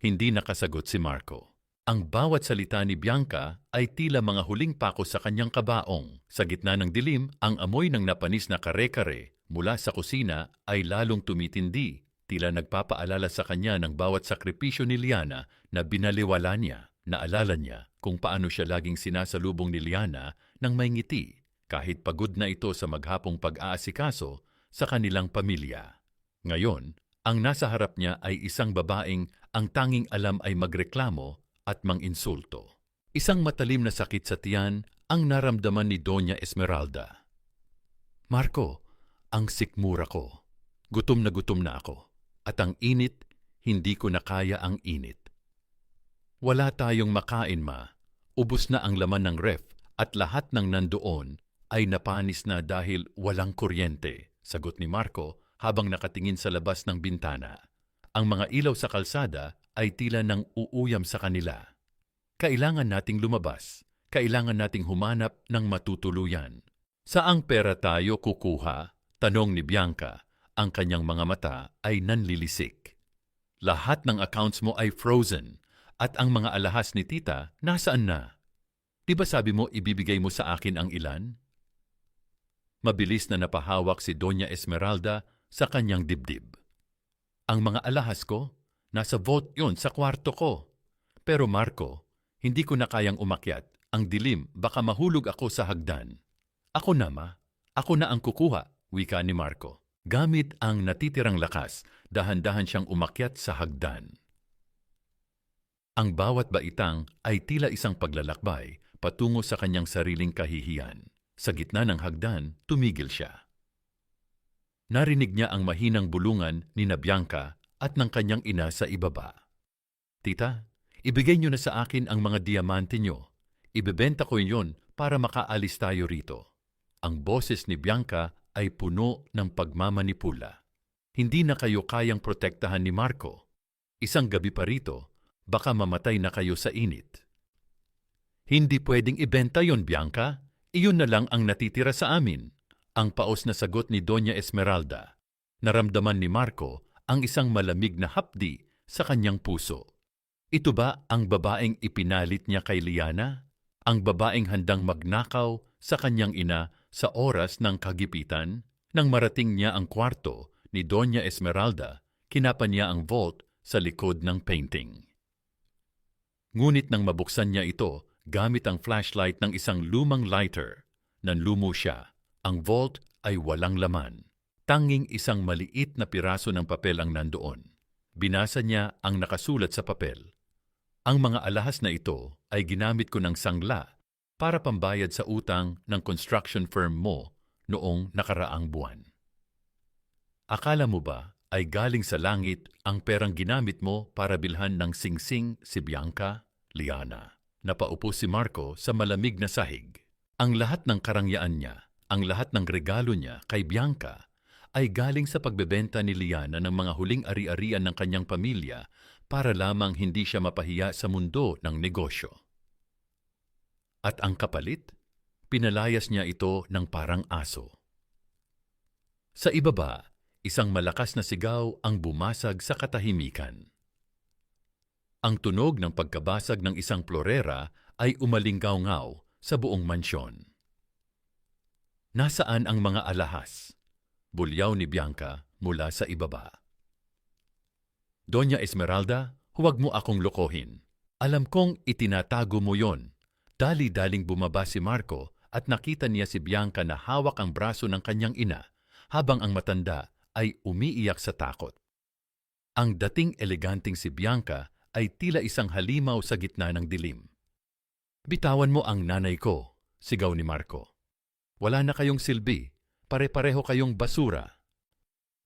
A: Hindi nakasagot si Marco. Ang bawat salita ni Bianca ay tila mga huling pako sa kanyang kabaong. Sa gitna ng dilim, ang amoy ng napanis na kare-kare mula sa kusina ay lalong tumitindi. Tila nagpapaalala sa kanya ng bawat sakripisyo ni Liana na binaliwala niya. Naalala niya kung paano siya laging sinasalubong ni Liana ng may ngiti kahit pagod na ito sa maghapong pag-aasikaso sa kanilang pamilya. Ngayon, ang nasa harap niya ay isang babaeng ang tanging alam ay magreklamo at manginsulto. Isang matalim na sakit sa tiyan ang naramdaman ni Doña Esmeralda. Marco, ang sikmura ko. Gutom na ako. At ang init, hindi ko na kaya ang init. Wala tayong makain, ma. Ubus na ang laman ng ref at lahat ng nandoon ay napanis na dahil walang kuryente, sagot ni Marco habang nakatingin sa labas ng bintana. Ang mga ilaw sa kalsada ay tila nang uuyam sa kanila. Kailangan nating lumabas. Kailangan nating humanap ng matutuluyan. Saang pera tayo kukuha? Tanong ni Bianca. Ang kanyang mga mata ay nanlilisik. Lahat ng accounts mo ay frozen at ang mga alahas ni tita nasaan na? Di ba sabi mo ibibigay mo sa akin ang ilan? Mabilis na napahawak si Doña Esmeralda sa kanyang dibdib. Ang mga alahas ko, nasa vault yon sa kwarto ko. Pero Marco, hindi ko na kayang umakyat. Ang dilim, baka mahulog ako sa hagdan. Ako na, ma. Ako na ang kukuha, wika ni Marco. Gamit ang natitirang lakas, dahan-dahan siyang umakyat sa hagdan. Ang bawat baitang ay tila isang paglalakbay patungo sa kanyang sariling kahihiyan. Sa gitna ng hagdan, tumigil siya. Narinig niya ang mahinang bulungan ni Bianca at ng kanyang ina sa ibaba. Tita, ibigay niyo na sa akin ang mga diamante niyo. Ibebenta ko iyon para makaalis tayo rito. Ang boses ni Bianca ay puno ng pagmamanipula. Hindi na kayo kayang protektahan ni Marco. Isang gabi pa rito, baka mamatay na kayo sa init. Hindi pwedeng ibenta yon, Bianca. Iyon na lang ang natitira sa amin. Ang paos na sagot ni Doña Esmeralda. Naramdaman ni Marco ang isang malamig na hapdi sa kanyang puso. Ito ba ang babaeng ipinalit niya kay Liana? Ang babaeng handang magnakaw sa kanyang ina sa oras ng kagipitan? Nang marating niya ang kwarto ni Doña Esmeralda, kinapan niya ang vault sa likod ng painting. Ngunit nang mabuksan niya ito gamit ang flashlight ng isang lumang lighter, nanlumo siya. Ang vault ay walang laman. Tanging isang maliit na piraso ng papel ang nandoon. Binasa niya ang nakasulat sa papel. Ang mga alahas na ito ay ginamit ko ng sangla para pambayad sa utang ng construction firm mo noong nakaraang buwan. Akala mo ba ay galing sa langit ang perang ginamit mo para bilhan ng singsing si Bianca, Liana? Napaupo si Marco sa malamig na sahig. Ang lahat ng karangyaan niya, ang lahat ng regalo niya kay Bianca ay galing sa pagbebenta ni Liana ng mga huling ari-arian ng kanyang pamilya para lamang hindi siya mapahiya sa mundo ng negosyo. At ang kapalit, pinalayas niya ito ng parang aso. Sa ibaba, isang malakas na sigaw ang bumasag sa katahimikan. Ang tunog ng pagkabasag ng isang plorera ay umalinggaw-ngaw sa buong mansyon. Nasaan ang mga alahas? Bulyaw ni Bianca mula sa ibaba. Doña Esmeralda, huwag mo akong lokohin. Alam kong itinatago mo yon. Dali-daling bumaba si Marco at nakita niya si Bianca na hawak ang braso ng kanyang ina habang ang matanda ay umiiyak sa takot. Ang dating eleganting si Bianca ay tila isang halimaw sa gitna ng dilim. Bitawan mo ang nanay ko, sigaw ni Marco. Wala na kayong silbi, pare-pareho kayong basura.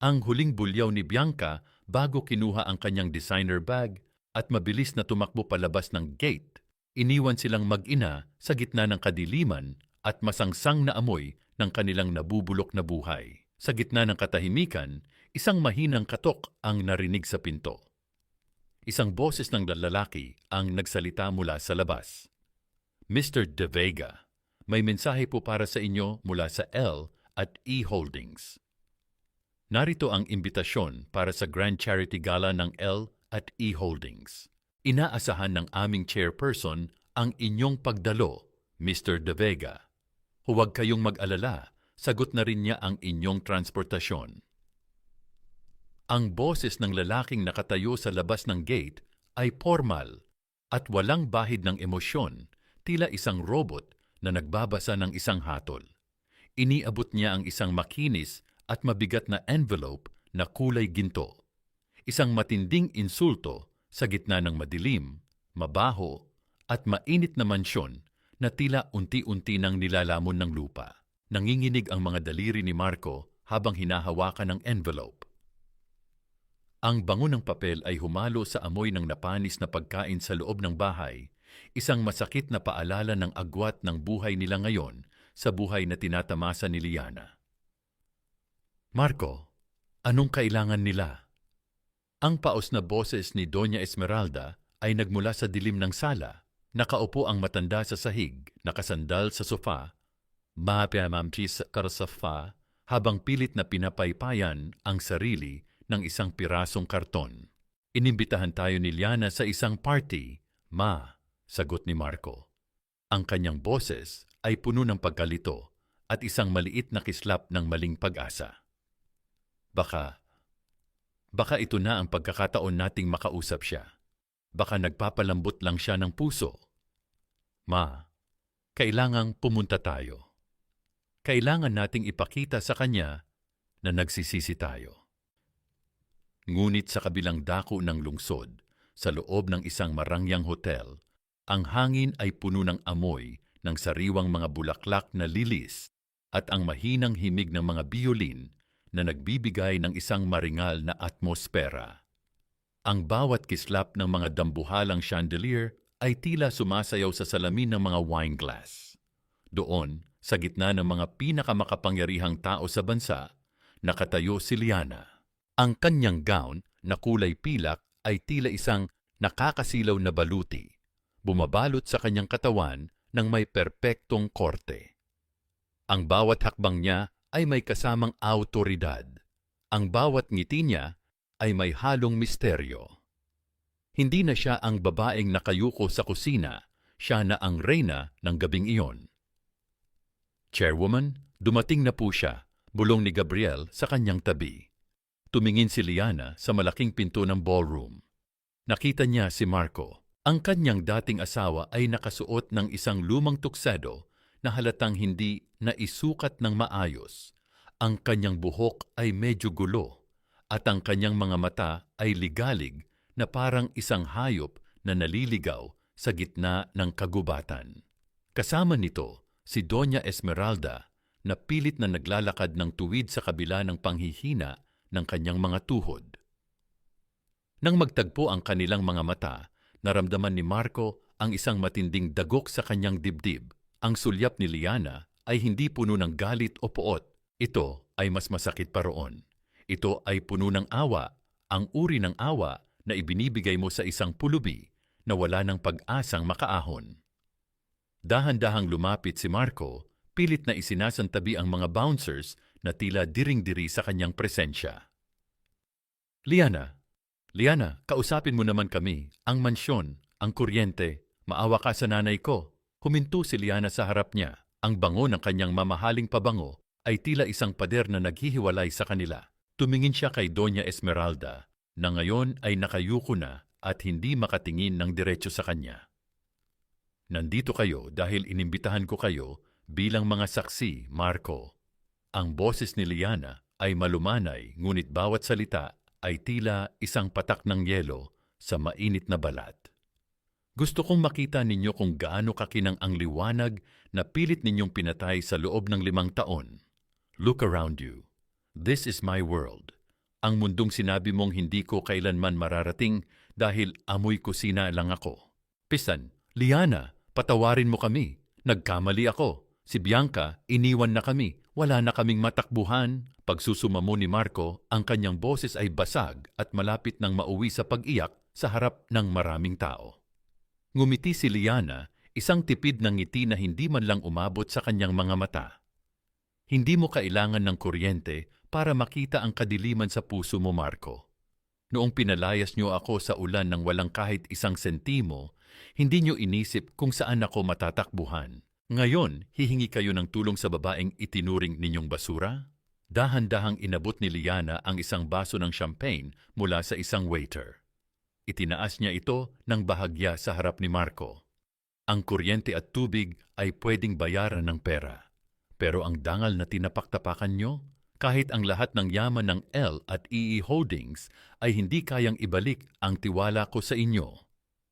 A: Ang huling bulyaw ni Bianca bago kinuha ang kanyang designer bag at mabilis na tumakbo palabas ng gate, iniwan silang mag-ina sa gitna ng kadiliman at masangsang na amoy ng kanilang nabubulok na buhay. Sa gitna ng katahimikan, isang mahinang katok ang narinig sa pinto. Isang boses ng lalaki ang nagsalita mula sa labas. Mr. De Vega, may mensahe po para sa inyo mula sa L at E Holdings. Narito ang imbitasyon para sa Grand Charity Gala ng L at E Holdings. Inaasahan ng aming chairperson ang inyong pagdalo, Mr. De Vega. Huwag kayong mag-alala, sagot na rin niya ang inyong transportasyon. Ang boses ng lalaking nakatayo sa labas ng gate ay formal at walang bahid ng emosyon, tila isang robot na nagbabasa ng isang hatol. Iniabot niya ang isang makinis at mabigat na envelope na kulay ginto. Isang matinding insulto sa gitna ng madilim, mabaho at mainit na mansyon na tila unti-unti nang nilalamon ng lupa. Nanginginig ang mga daliri ni Marco habang hinahawakan ng envelope. Ang bango ng papel ay humalo sa amoy ng napanis na pagkain sa loob ng bahay, isang masakit na paalala ng agwat ng buhay nila ngayon sa buhay na tinatamasa ni Liana. Marco, anong kailangan nila? Ang paos na boses ni Doña Esmeralda ay nagmula sa dilim ng sala. Nakaupo ang matanda sa sahig, nakasandal sa sofa, mapiamampi sa karsafa, habang pilit na pinapaypayan ang sarili ng isang pirasong karton. Inimbitahan tayo ni Liana sa isang party, Ma, sagot ni Marco. Ang kanyang boses ay puno ng pagkalito at isang maliit na kislap ng maling pag-asa. Baka ito na ang pagkakataon nating makausap siya. Baka nagpapalambot lang siya ng puso. Ma, kailangang pumunta tayo. Kailangan nating ipakita sa kanya na nagsisisi tayo. Ngunit sa kabilang dako ng lungsod, sa loob ng isang marangyang hotel. Ang hangin ay puno ng amoy ng sariwang mga bulaklak na lilis at ang mahinang himig ng mga biolin na nagbibigay ng isang maringal na atmosfera. Ang bawat kislap ng mga dambuhalang chandelier ay tila sumasayaw sa salamin ng mga wine glass. Doon, sa gitna ng mga pinakamakapangyarihang tao sa bansa, nakatayo si Liana. Ang kanyang gown na kulay pilak ay tila isang nakakasilaw na baluti, bumabalot sa kanyang katawan ng may perpektong korte. Ang bawat hakbang niya ay may kasamang awtoridad. Ang bawat ngiti niya ay may halong misteryo. Hindi na siya ang babaeng nakayuko sa kusina, siya na ang reyna ng gabing iyon. Chairwoman, dumating na po siya, bulong ni Gabriel sa kanyang tabi. Tumingin si Liana sa malaking pinto ng ballroom. Nakita niya si Marco. Ang kanyang dating asawa ay nakasuot ng isang lumang tuksado na halatang hindi naisukat ng maayos. Ang kanyang buhok ay medyo gulo at ang kanyang mga mata ay ligalig na parang isang hayop na naliligaw sa gitna ng kagubatan. Kasama nito si Doña Esmeralda na pilit na naglalakad ng tuwid sa kabila ng panghihina ng kanyang mga tuhod. Nang magtagpo ang kanilang mga mata, naramdaman ni Marco ang isang matinding dagok sa kanyang dibdib. Ang sulyap ni Liana ay hindi puno ng galit o poot. Ito ay mas masakit pa roon. Ito ay puno ng awa, ang uri ng awa na ibinibigay mo sa isang pulubi na wala ng pag-asang makaahon. Dahan-dahang lumapit si Marco, pilit na isinasantabi ang mga bouncers na tila diring-diri sa kanyang presensya. Liana, kausapin mo naman kami, ang mansyon, ang kuryente, maawa ka sa nanay ko. Huminto si Liana sa harap niya. Ang bango ng kanyang mamahaling pabango ay tila isang pader na naghihiwalay sa kanila. Tumingin siya kay Doña Esmeralda, na ngayon ay nakayuko na at hindi makatingin ng diretso sa kanya. Nandito kayo dahil inimbitahan ko kayo bilang mga saksi, Marco. Ang boses ni Liana ay malumanay, ngunit bawat salita ay tila isang patak ng yelo sa mainit na balat. Gusto kong makita ninyo kung gaano kakinang ang liwanag na pilit ninyong pinatay sa loob ng 5 taon. Look around you. This is my world. Ang mundong sinabi mong hindi ko kailanman mararating dahil amoy kusina lang ako. Pisan, Liana, patawarin mo kami. Nagkamali ako. Si Bianca, iniwan na kami. Wala na kaming matakbuhan. Pagsusumamo ni Marco, ang kanyang boses ay basag at malapit nang mauwi sa pag-iyak sa harap ng maraming tao. Ngumiti si Liana, isang tipid ng ngiti na hindi man lang umabot sa kanyang mga mata. Hindi mo kailangan ng kuryente para makita ang kadiliman sa puso mo, Marco. Noong pinalayas niyo ako sa ulan ng walang kahit isang sentimo, hindi niyo inisip kung saan ako matatakbuhan. Ngayon, hihingi kayo ng tulong sa babaeng itinuring ninyong basura? Dahan-dahang inabot ni Liana ang isang baso ng champagne mula sa isang waiter. Itinaas niya ito ng bahagya sa harap ni Marco. Ang kuryente at tubig ay pwedeng bayaran ng pera. Pero ang dangal na tinapaktapakan nyo, kahit ang lahat ng yaman ng L at EE Holdings ay hindi kayang ibalik ang tiwala ko sa inyo.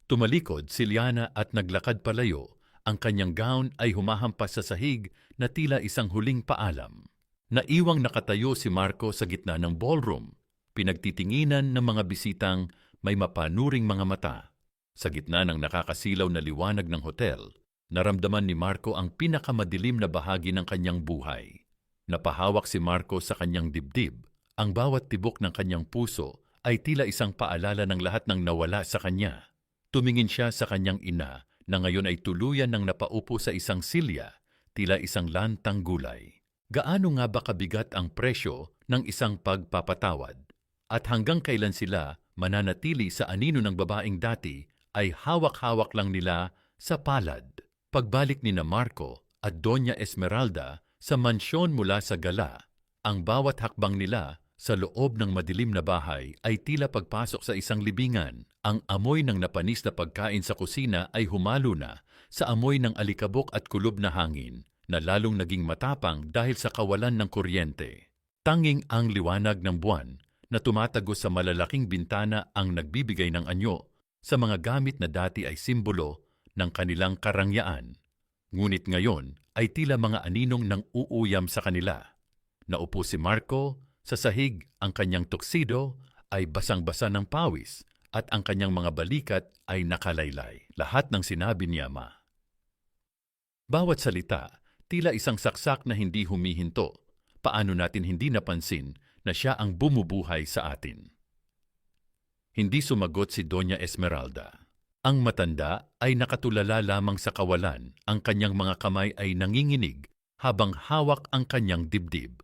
A: Tumalikod si Liana at naglakad palayo. Ang kanyang gown ay humahampas sa sahig na tila isang huling paalam. Naiwang nakatayo si Marco sa gitna ng ballroom, pinagtitinginan ng mga bisitang may mapanuring mga mata. Sa gitna ng nakakasilaw na liwanag ng hotel, naramdaman ni Marco ang pinakamadilim na bahagi ng kanyang buhay. Napahawak si Marco sa kanyang dibdib. Ang bawat tibok ng kanyang puso ay tila isang paalala ng lahat ng nawala sa kanya. Tumingin siya sa kanyang ina na ngayon ay tuluyan ng napaupo sa isang silya, tila isang lantang gulay. Gaano nga ba kabigat ang presyo ng isang pagpapatawad? At hanggang kailan sila mananatili sa anino ng babaeng dati ay hawak-hawak lang nila sa palad. Pagbalik ni na Marco at Doña Esmeralda sa mansyon mula sa gala, ang bawat hakbang nila sa loob ng madilim na bahay ay tila pagpasok sa isang libingan. Ang amoy ng napanis na pagkain sa kusina ay humalo na sa amoy ng alikabok at kulob na hangin na lalong naging matapang dahil sa kawalan ng kuryente. Tanging ang liwanag ng buwan na tumatago sa malalaking bintana ang nagbibigay ng anyo sa mga gamit na dati ay simbolo ng kanilang karangyaan. Ngunit ngayon ay tila mga aninong nang uuyam sa kanila. Naupo si Marco sa sahig, ang kanyang tuxedo ay basang-basa ng pawis at ang kanyang mga balikat ay nakalaylay. Lahat ng sinabi niya, bawat salita, tila isang saksak na hindi humihinto. Paano natin hindi napansin na siya ang bumubuhay sa atin? Hindi sumagot si Doña Esmeralda. Ang matanda ay nakatulala lamang sa kawalan, ang kanyang mga kamay ay nanginginig habang hawak ang kanyang dibdib.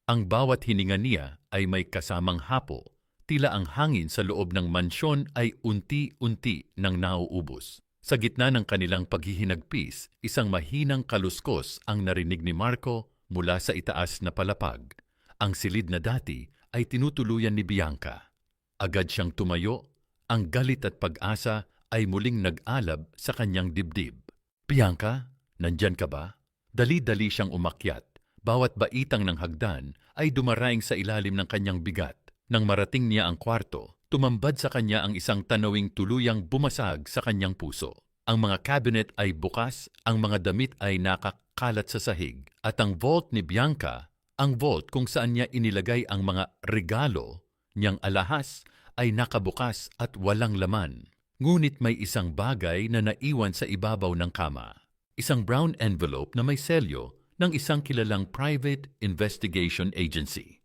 A: Ang bawat hininga niya ay may kasamang hapo, tila ang hangin sa loob ng mansyon ay unti-unti nang nauubos. Sa gitna ng kanilang paghihinagpis, isang mahinang kaluskos ang narinig ni Marco mula sa itaas na palapag. Ang silid na dati ay tinutuluyan ni Bianca. Agad siyang tumayo, ang galit at pag-asa ay muling nag-alab sa kanyang dibdib. Bianca, nandyan ka ba? Dali-dali siyang umakyat. Bawat baitang ng hagdan ay dumaraing sa ilalim ng kanyang bigat. Nang marating niya ang kwarto, tumambad sa kanya ang isang tanawing tuluyang bumasag sa kanyang puso. Ang mga cabinet ay bukas, ang mga damit ay nakakalat sa sahig, at ang vault ni Bianca, ang vault kung saan niya inilagay ang mga regalo niyang alahas, ay nakabukas at walang laman. Ngunit may isang bagay na naiwan sa ibabaw ng kama. Isang brown envelope na may selyo ng isang kilalang private investigation agency.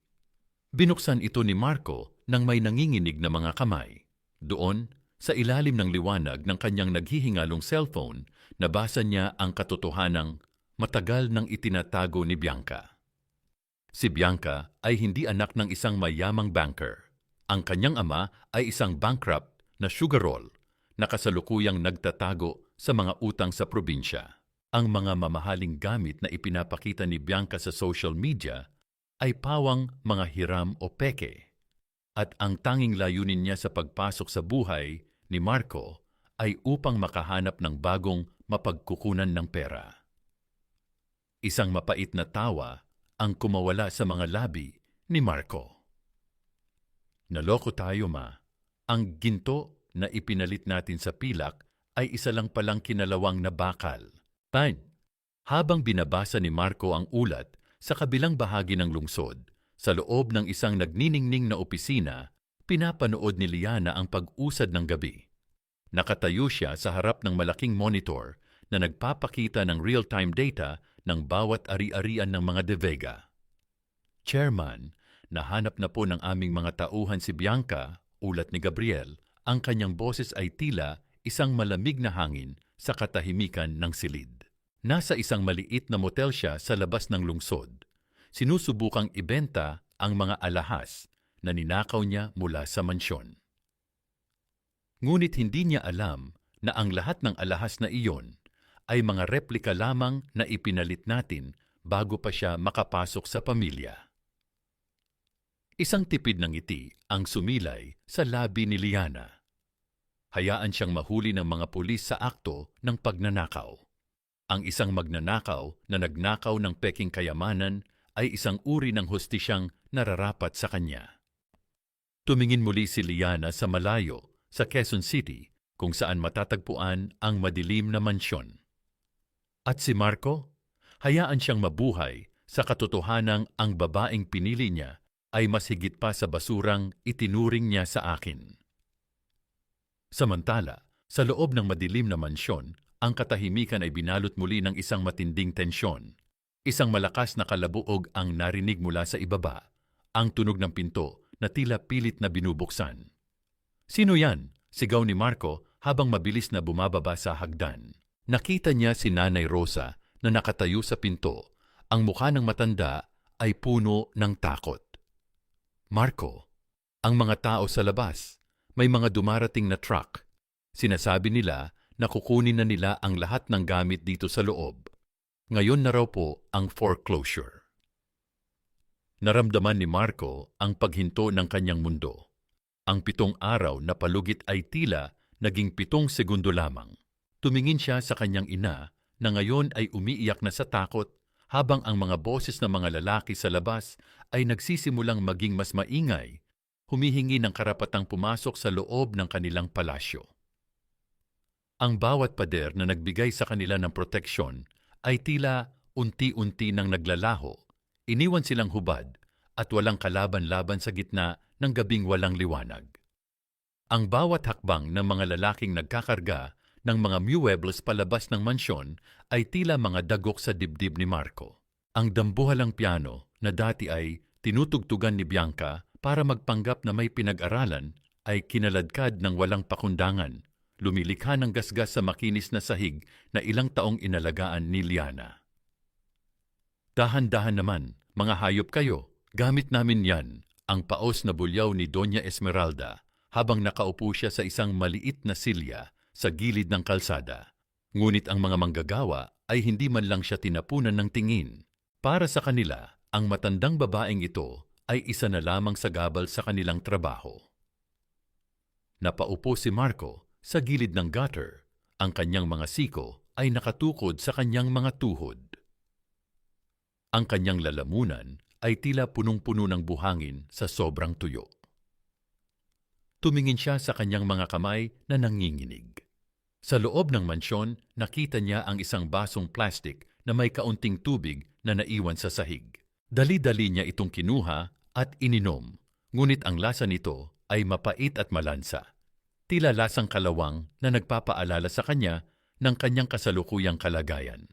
A: Binuksan ito ni Marco nang may nanginginig na mga kamay. Doon, sa ilalim ng liwanag ng kanyang naghihingalong cellphone, nabasa niya ang katotohanang matagal nang itinatago ni Bianca. Si Bianca ay hindi anak ng isang mayamang banker. Ang kanyang ama ay isang bankrupt na sugarol na kasalukuyang nagtatago sa mga utang sa probinsya. Ang mga mamahaling gamit na ipinapakita ni Bianca sa social media ay pawang mga hiram o peke. At ang tanging layunin niya sa pagpasok sa buhay ni Marco ay upang makahanap ng bagong mapagkukunan ng pera. Isang mapait na tawa ang kumawala sa mga labi ni Marco. Naloko tayo, Ma. Ang ginto na ipinalit natin sa pilak ay isa lang palang kinalawang na bakal. Habang binabasa ni Marco ang ulat sa kabilang bahagi ng lungsod, sa loob ng isang nagniningning na opisina, pinapanood ni Liana ang pag-usad ng gabi. Nakatayo siya sa harap ng malaking monitor na nagpapakita ng real-time data ng bawat ari-arian ng mga De Vega. Chairman, nahanap na po ng aming mga tauhan si Bianca, ulat ni Gabriel. Ang kanyang boses ay tila isang malamig na hangin sa katahimikan ng silid. Nasa isang maliit na motel siya sa labas ng lungsod. Sinusubukang ibenta ang mga alahas na ninakaw niya mula sa mansyon. Ngunit hindi niya alam na ang lahat ng alahas na iyon ay mga replika lamang na ipinalit natin bago pa siya makapasok sa pamilya. Isang tipid ng ngiti ang sumilay sa labi ni Liana. Hayaan siyang mahuli ng mga pulis sa akto ng pagnanakaw. Ang isang magnanakaw na nagnakaw ng peking kayamanan ay isang uri ng hustisyang nararapat sa kanya. Tumingin muli si Liana sa malayo, sa Quezon City, kung saan matatagpuan ang madilim na mansyon. At si Marco, hayaan siyang mabuhay sa katotohanang ang babaeng pinili niya ay mas higit pa sa basurang itinuring niya sa akin. Samantala, sa loob ng madilim na mansyon, ang katahimikan ay binalot muli ng isang matinding tensyon. Isang malakas na kalabuog ang narinig mula sa ibaba, ang tunog ng pinto na tila pilit na binubuksan. "Sino yan?" sigaw ni Marco habang mabilis na bumababa sa hagdan. Nakita niya si Nanay Rosa na nakatayo sa pinto. Ang mukha ng matanda ay puno ng takot. "Marco, ang mga tao sa labas, may mga dumarating na truck. Sinasabi nila na kukunin na nila ang lahat ng gamit dito sa loob. Ngayon na raw po ang foreclosure." Naramdaman ni Marco ang paghinto ng kanyang mundo. Ang 7 araw na palugit ay tila naging 7 segundo lamang. Tumingin siya sa kanyang ina na ngayon ay umiiyak na sa takot habang ang mga boses ng mga lalaki sa labas ay nagsisimulang maging mas maingay. humihingi ng karapatang pumasok sa loob ng kanilang palasyo. Ang bawat pader na nagbigay sa kanila ng proteksyon ay tila unti-unti nang naglalaho, iniwan silang hubad at walang kalaban-laban sa gitna ng gabing walang liwanag. Ang bawat hakbang ng mga lalaking nagkakarga ng mga muebles palabas ng mansyon ay tila mga dagok sa dibdib ni Marco. Ang dambuhalang piano na dati ay tinutugtugan ni Bianca para magpanggap na may pinag-aralan ay kinaladkad ng walang pakundangan, lumilikha ng gasgas sa makinis na sahig na ilang taong inalagaan ni Liana. Dahan-dahan naman, mga hayop kayo, gamit namin yan, ang paos na bulyaw ni Doña Esmeralda habang nakaupo siya sa isang maliit na silya sa gilid ng kalsada. Ngunit ang mga manggagawa ay hindi man lang siya tinapunan ng tingin. Para sa kanila, ang matandang babaeng ito ay isa na lamang sa gabal sa kanilang trabaho. Napaupo si Marco sa gilid ng gutter. Ang kanyang mga siko ay nakatukod sa kanyang mga tuhod. Ang kanyang lalamunan ay tila punong-puno ng buhangin sa sobrang tuyo. Tumingin siya sa kanyang mga kamay na nanginginig. Sa loob ng mansyon, nakita niya ang isang basong plastik na may kaunting tubig na naiwan sa sahig. Dali-dali niya itong kinuha at ininom, ngunit ang lasa nito ay mapait at malansa. Tila lasang kalawang na nagpapaalala sa kanya ng kanyang kasalukuyang kalagayan.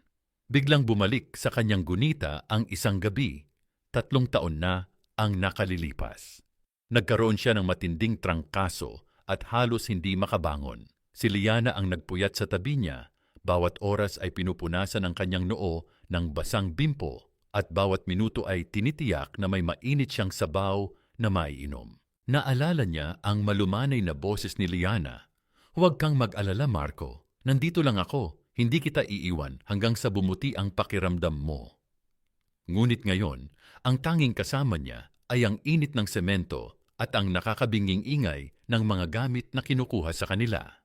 A: Biglang bumalik sa kanyang gunita ang isang gabi. 3 taon na ang nakalilipas. Nagkaroon siya ng matinding trangkaso at halos hindi makabangon. Si Liana ang nagpuyat sa tabi niya. Bawat oras ay pinupunasan ang kanyang noo ng basang bimpo at bawat minuto ay tinitiyak na may mainit siyang sabaw na maiinom. Naalala niya ang malumanay na boses ni Liana. "Huwag kang mag-alala, Marco. Nandito lang ako. Hindi kita iiwan hanggang sa bumuti ang pakiramdam mo." Ngunit ngayon, ang tanging kasama niya ay ang init ng semento at ang nakakabinging ingay ng mga gamit na kinukuha sa kanila.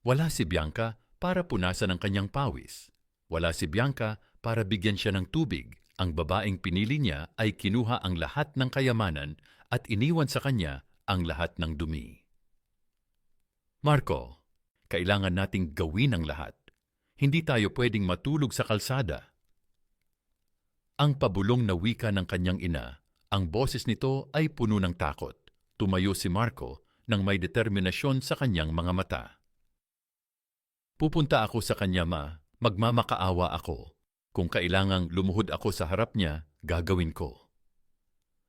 A: Wala si Bianca para punasan ang kanyang pawis. Wala si Bianca para bigyan siya ng tubig. Ang babaeng pinili niya ay kinuha ang lahat ng kayamanan at iniwan sa kanya ang lahat ng dumi. "Marco, kailangan nating gawin ang lahat. Hindi tayo pwedeng matulog sa kalsada." Ang pabulong na wika ng kanyang ina, ang boses nito ay puno ng takot. Tumayo si Marco nang may determinasyon sa kanyang mga mata. "Pupunta ako sa kanya, ma. Magmamakaawa ako. Kung kailangang lumuhod ako sa harap niya, gagawin ko."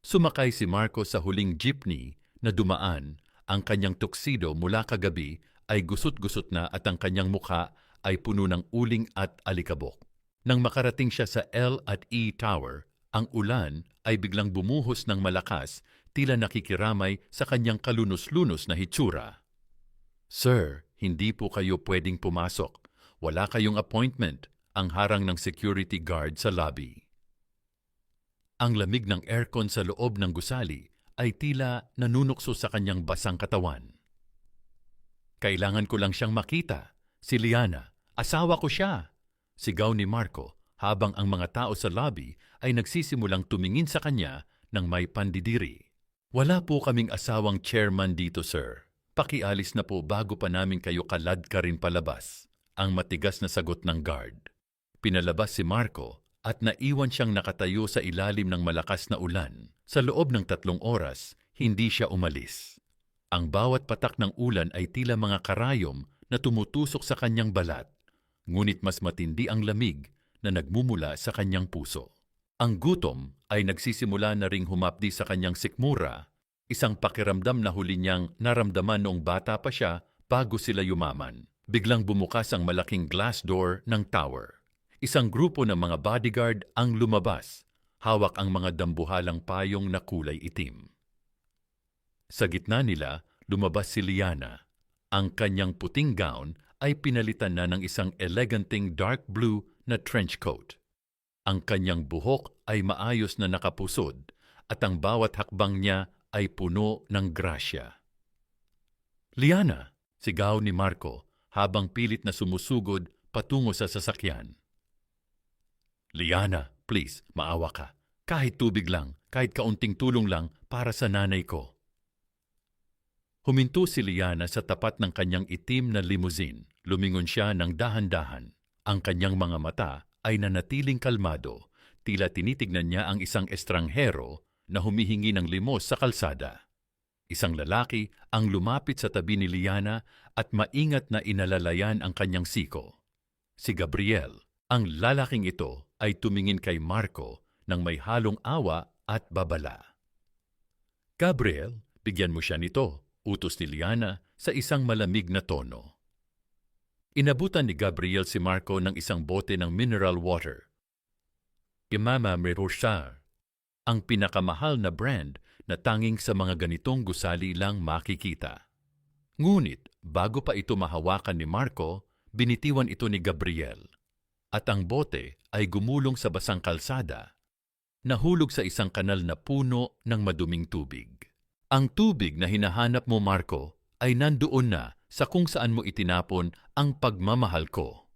A: Sumakay si Marco sa huling jeepney na dumaan. Ang kanyang tuxedo mula kagabi ay gusot-gusot na at ang kanyang mukha ay puno ng uling at alikabok. Nang makarating siya sa L&E Tower, ang ulan ay biglang bumuhos ng malakas, tila nakikiramay sa kanyang kalunos-lunos na hitsura. "Sir, hindi po kayo pwedeng pumasok. Wala kayong appointment," ang harang ng security guard sa lobby. Ang lamig ng aircon sa loob ng gusali ay tila nanunukso sa kanyang basang katawan. "Kailangan ko lang siyang makita. Si Liana, asawa ko siya!" Sigaw ni Marco habang ang mga tao sa lobby ay nagsisimulang tumingin sa kanya ng may pandidiri. "Wala po kaming asawang chairman dito, sir. Pakialis na po bago pa namin kayo kalad ka rin palabas," ang matigas na sagot ng guard. Pinalabas si Marco at naiwan siyang nakatayo sa ilalim ng malakas na ulan. Sa loob ng 3 oras, hindi siya umalis. Ang bawat patak ng ulan ay tila mga karayom na tumutusok sa kanyang balat. Ngunit mas matindi ang lamig na nagmumula sa kanyang puso. Ang gutom ay nagsisimula na ring humapdi sa kanyang sikmura, isang pakiramdam na huli niyang naramdaman noong bata pa siya bago sila yumaman. Biglang bumukas ang malaking glass door ng tower. Isang grupo ng mga bodyguard ang lumabas, hawak ang mga dambuhalang payong na kulay itim. Sa gitna nila, lumabas si Liana. Ang kanyang puting gown ay pinalitan na ng isang eleganting dark blue na trench coat. Ang kanyang buhok ay maayos na nakapusod at ang bawat hakbang niya ay puno ng grasya. "Liana!" sigaw ni Marco habang pilit na sumusugod patungo sa sasakyan. "Liana, please, maawa ka. Kahit tubig lang, kahit kaunting tulong lang para sa nanay ko. Huminto si Liana sa tapat ng kanyang itim na limousine. Lumingon siya ng dahan-dahan. Ang kanyang mga mata ay nanatiling kalmado, tila tinitignan niya ang isang estranghero na humihingi ng limos sa kalsada. Isang lalaki ang lumapit sa tabi ni Liana at maingat na inalalayan ang kanyang siko. Si Gabriel. Ang lalaking ito ay tumingin kay Marco ng may halong awa at babala. Gabriel, bigyan mo siya nito, utos ni Liana sa isang malamig na tono. Inabutan ni Gabriel si Marco ng isang bote ng mineral water. Imama Miroshar, ang pinakamahal na brand na tanging sa mga ganitong gusali lang makikita. Ngunit bago pa ito mahawakan ni Marco, binitiwan ito ni Gabriel. At ang bote ay gumulong sa basang kalsada, nahulog sa isang kanal na puno ng maduming tubig. Ang tubig na hinahanap mo, Marco, ay nandoon na sa kung saan mo itinapon ang pagmamahal ko.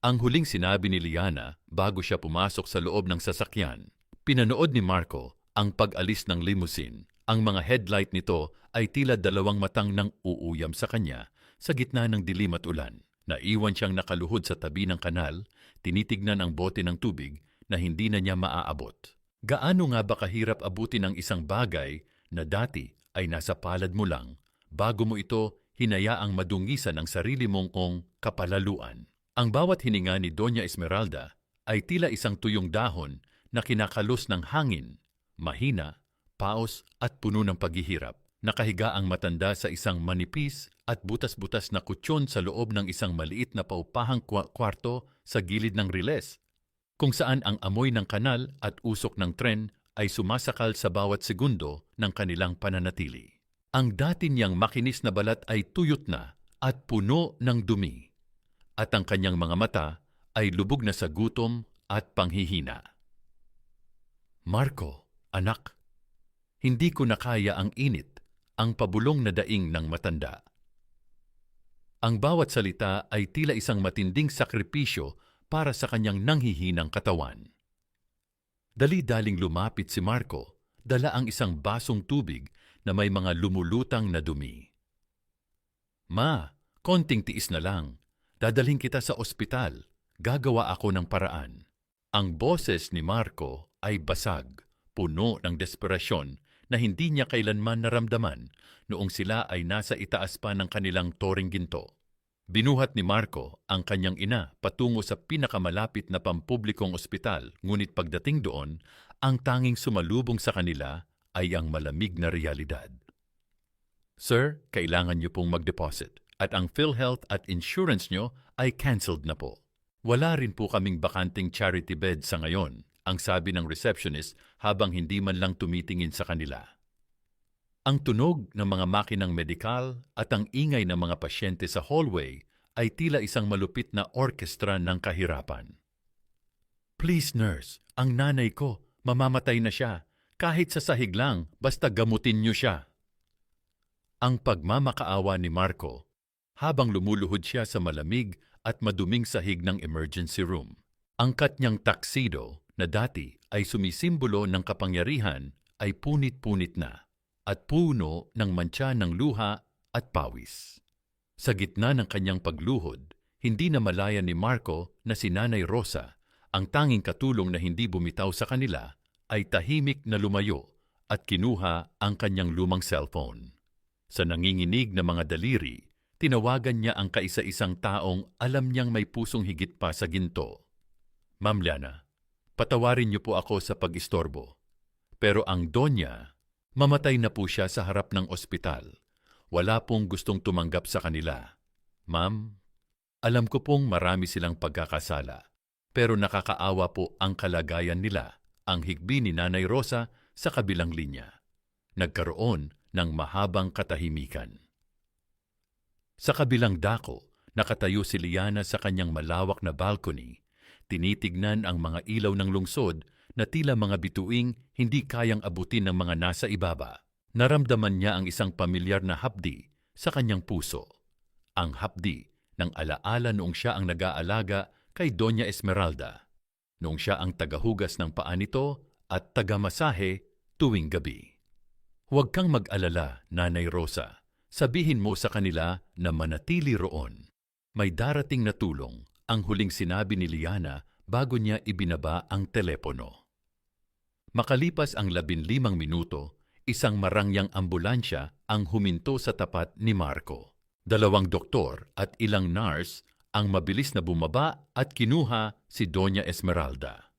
A: Ang huling sinabi ni Liana bago siya pumasok sa loob ng sasakyan. Pinanood ni Marco ang pag-alis ng limousine. Ang mga headlight nito ay tila dalawang matang nang uuyam sa kanya sa gitna ng dilim at ulan. Naiwan siyang nakaluhod sa tabi ng kanal, tinitignan ang bote ng tubig na hindi na niya maaabot. Gaano nga ba kahirap abutin ang isang bagay na dati ay nasa palad mo lang bago mo ito hinayaang madungisan ang sarili mong kapalaluan. Ang bawat hininga ni Doña Esmeralda ay tila isang tuyong dahon na kinakalos ng hangin, mahina, paos at puno ng paghihirap. Nakahiga ang matanda sa isang manipis at butas-butas na kutsyon sa loob ng isang maliit na paupahang kwarto sa gilid ng riles, kung saan ang amoy ng kanal at usok ng tren ay sumasakal sa bawat segundo ng kanilang pananatili. Ang dati niyang makinis na balat ay tuyot na at puno ng dumi, at ang kanyang mga mata ay lubog na sa gutom at panghihina. Marco, anak, hindi ko nakaya ang init, ang pabulong na daing ng matanda. Ang bawat salita ay tila isang matinding sakripisyo para sa kanyang nanghihinang katawan. Dali-daling lumapit si Marco, dala ang isang basong tubig na may mga lumulutang na dumi. Ma, konting tiis na lang. Dadalhin kita sa ospital. Gagawa ako ng paraan. Ang boses ni Marco ay basag, puno ng desperasyon na hindi niya kailanman naramdaman noong sila ay nasa itaas pa ng kanilang toring ginto. Binuhat ni Marco ang kanyang ina patungo sa pinakamalapit na pampublikong ospital, ngunit pagdating doon, ang tanging sumalubong sa kanila ay ang malamig na realidad. Sir, kailangan niyo pong mag-deposit at ang PhilHealth at insurance niyo ay cancelled na po. Wala rin po kaming bakanting charity bed sa ngayon, ang sabi ng receptionist habang hindi man lang tumitingin sa kanila. Ang tunog ng mga makinang medikal at ang ingay ng mga pasyente sa hallway ay tila isang malupit na orkestra ng kahirapan. Please nurse, ang nanay ko, mamamatay na siya. Kahit sa sahig lang, basta gamutin niyo siya. Ang pagmamakaawa ni Marco habang lumuluhod siya sa malamig at maduming sahig ng emergency room. Ang kanyang taksido na dati ay sumisimbolo ng kapangyarihan ay punit-punit na at puno ng mantsa ng luha at pawis. Sa gitna ng kanyang pagluhod, hindi na malaya ni Marco na si Nanay Rosa, ang tanging katulong na hindi bumitaw sa kanila, ay tahimik na lumayo at kinuha ang kanyang lumang cellphone. Sa nanginginig na mga daliri, tinawagan niya ang kaisa-isang taong alam niyang may pusong higit pa sa ginto. Ma'am Liana, patawarin niyo po ako sa pag-istorbo. Pero ang Donya, mamatay na po siya sa harap ng ospital. Wala pong gustong tumanggap sa kanila. Ma'am, alam ko pong marami silang pagkakasala, pero nakakaawa po ang kalagayan nila, ang higbi ni Nanay Rosa sa kabilang linya. Nagkaroon ng mahabang katahimikan. Sa kabilang dako, nakatayo si Liana sa kanyang malawak na balcony. Tinitignan ang mga ilaw ng lungsod na tila mga bituing hindi kayang abutin ng mga nasa ibaba. Naramdaman niya ang isang pamilyar na hapdi sa kanyang puso. Ang hapdi ng alaala noong siya ang nag-aalaga kay Doña Esmeralda. Noong siya ang tagahugas ng paa nito at tagamasahe tuwing gabi. Huwag kang mag-alala, Nanay Rosa. Sabihin mo sa kanila na manatili roon. May darating na tulong, ang huling sinabi ni Liana bago niya ibinaba ang telepono. Makalipas ang 15 minuto, isang marangyang ambulansya ang huminto sa tapat ni Marco. 2 doktor at ilang nurse ang mabilis na bumaba at kinuha si Doña Esmeralda.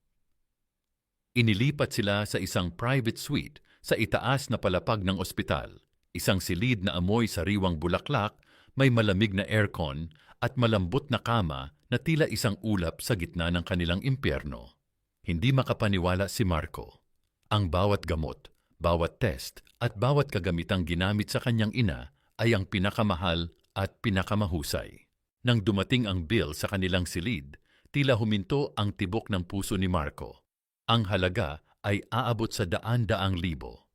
A: Inilipat sila sa isang private suite sa itaas na palapag ng ospital. Isang silid na amoy sariwang bulaklak, may malamig na aircon at malambot na kama na tila isang ulap sa gitna ng kanilang impyerno. Hindi makapaniwala si Marco. Ang bawat gamot, bawat test at bawat kagamitang ginamit sa kanyang ina ay ang pinakamahal at pinakamahusay. Nang dumating ang bill sa kanilang silid, tila huminto ang tibok ng puso ni Marco. Ang halaga ay aabot sa daan-daang libo.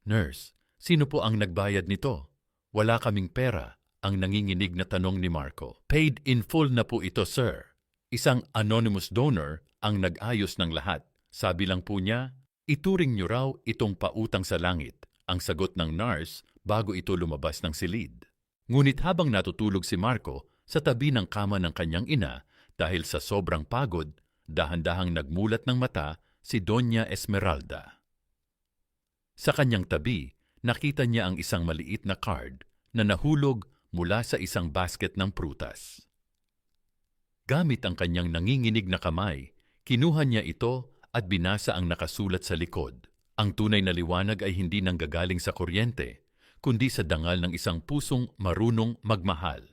A: Nurse, sino po ang nagbayad nito? Wala kaming pera, ang nanginginig na tanong ni Marco. Paid in full na po ito, sir. Isang anonymous donor ang nag-ayos ng lahat. Sabi lang po niya, ituring niyo raw itong pautang sa langit, ang sagot ng nurse bago ito lumabas ng silid. Ngunit habang natutulog si Marco sa tabi ng kama ng kanyang ina dahil sa sobrang pagod, dahan-dahang nagmulat ng mata si Doña Esmeralda. Sa kanyang tabi, nakita niya ang isang maliit na card na nahulog mula sa isang basket ng prutas. Gamit ang kanyang nanginginig na kamay, kinuha niya ito at binasa ang nakasulat sa likod. Ang tunay na liwanag ay hindi nanggagaling sa kuryente, kundi sa dangal ng isang pusong marunong magmahal.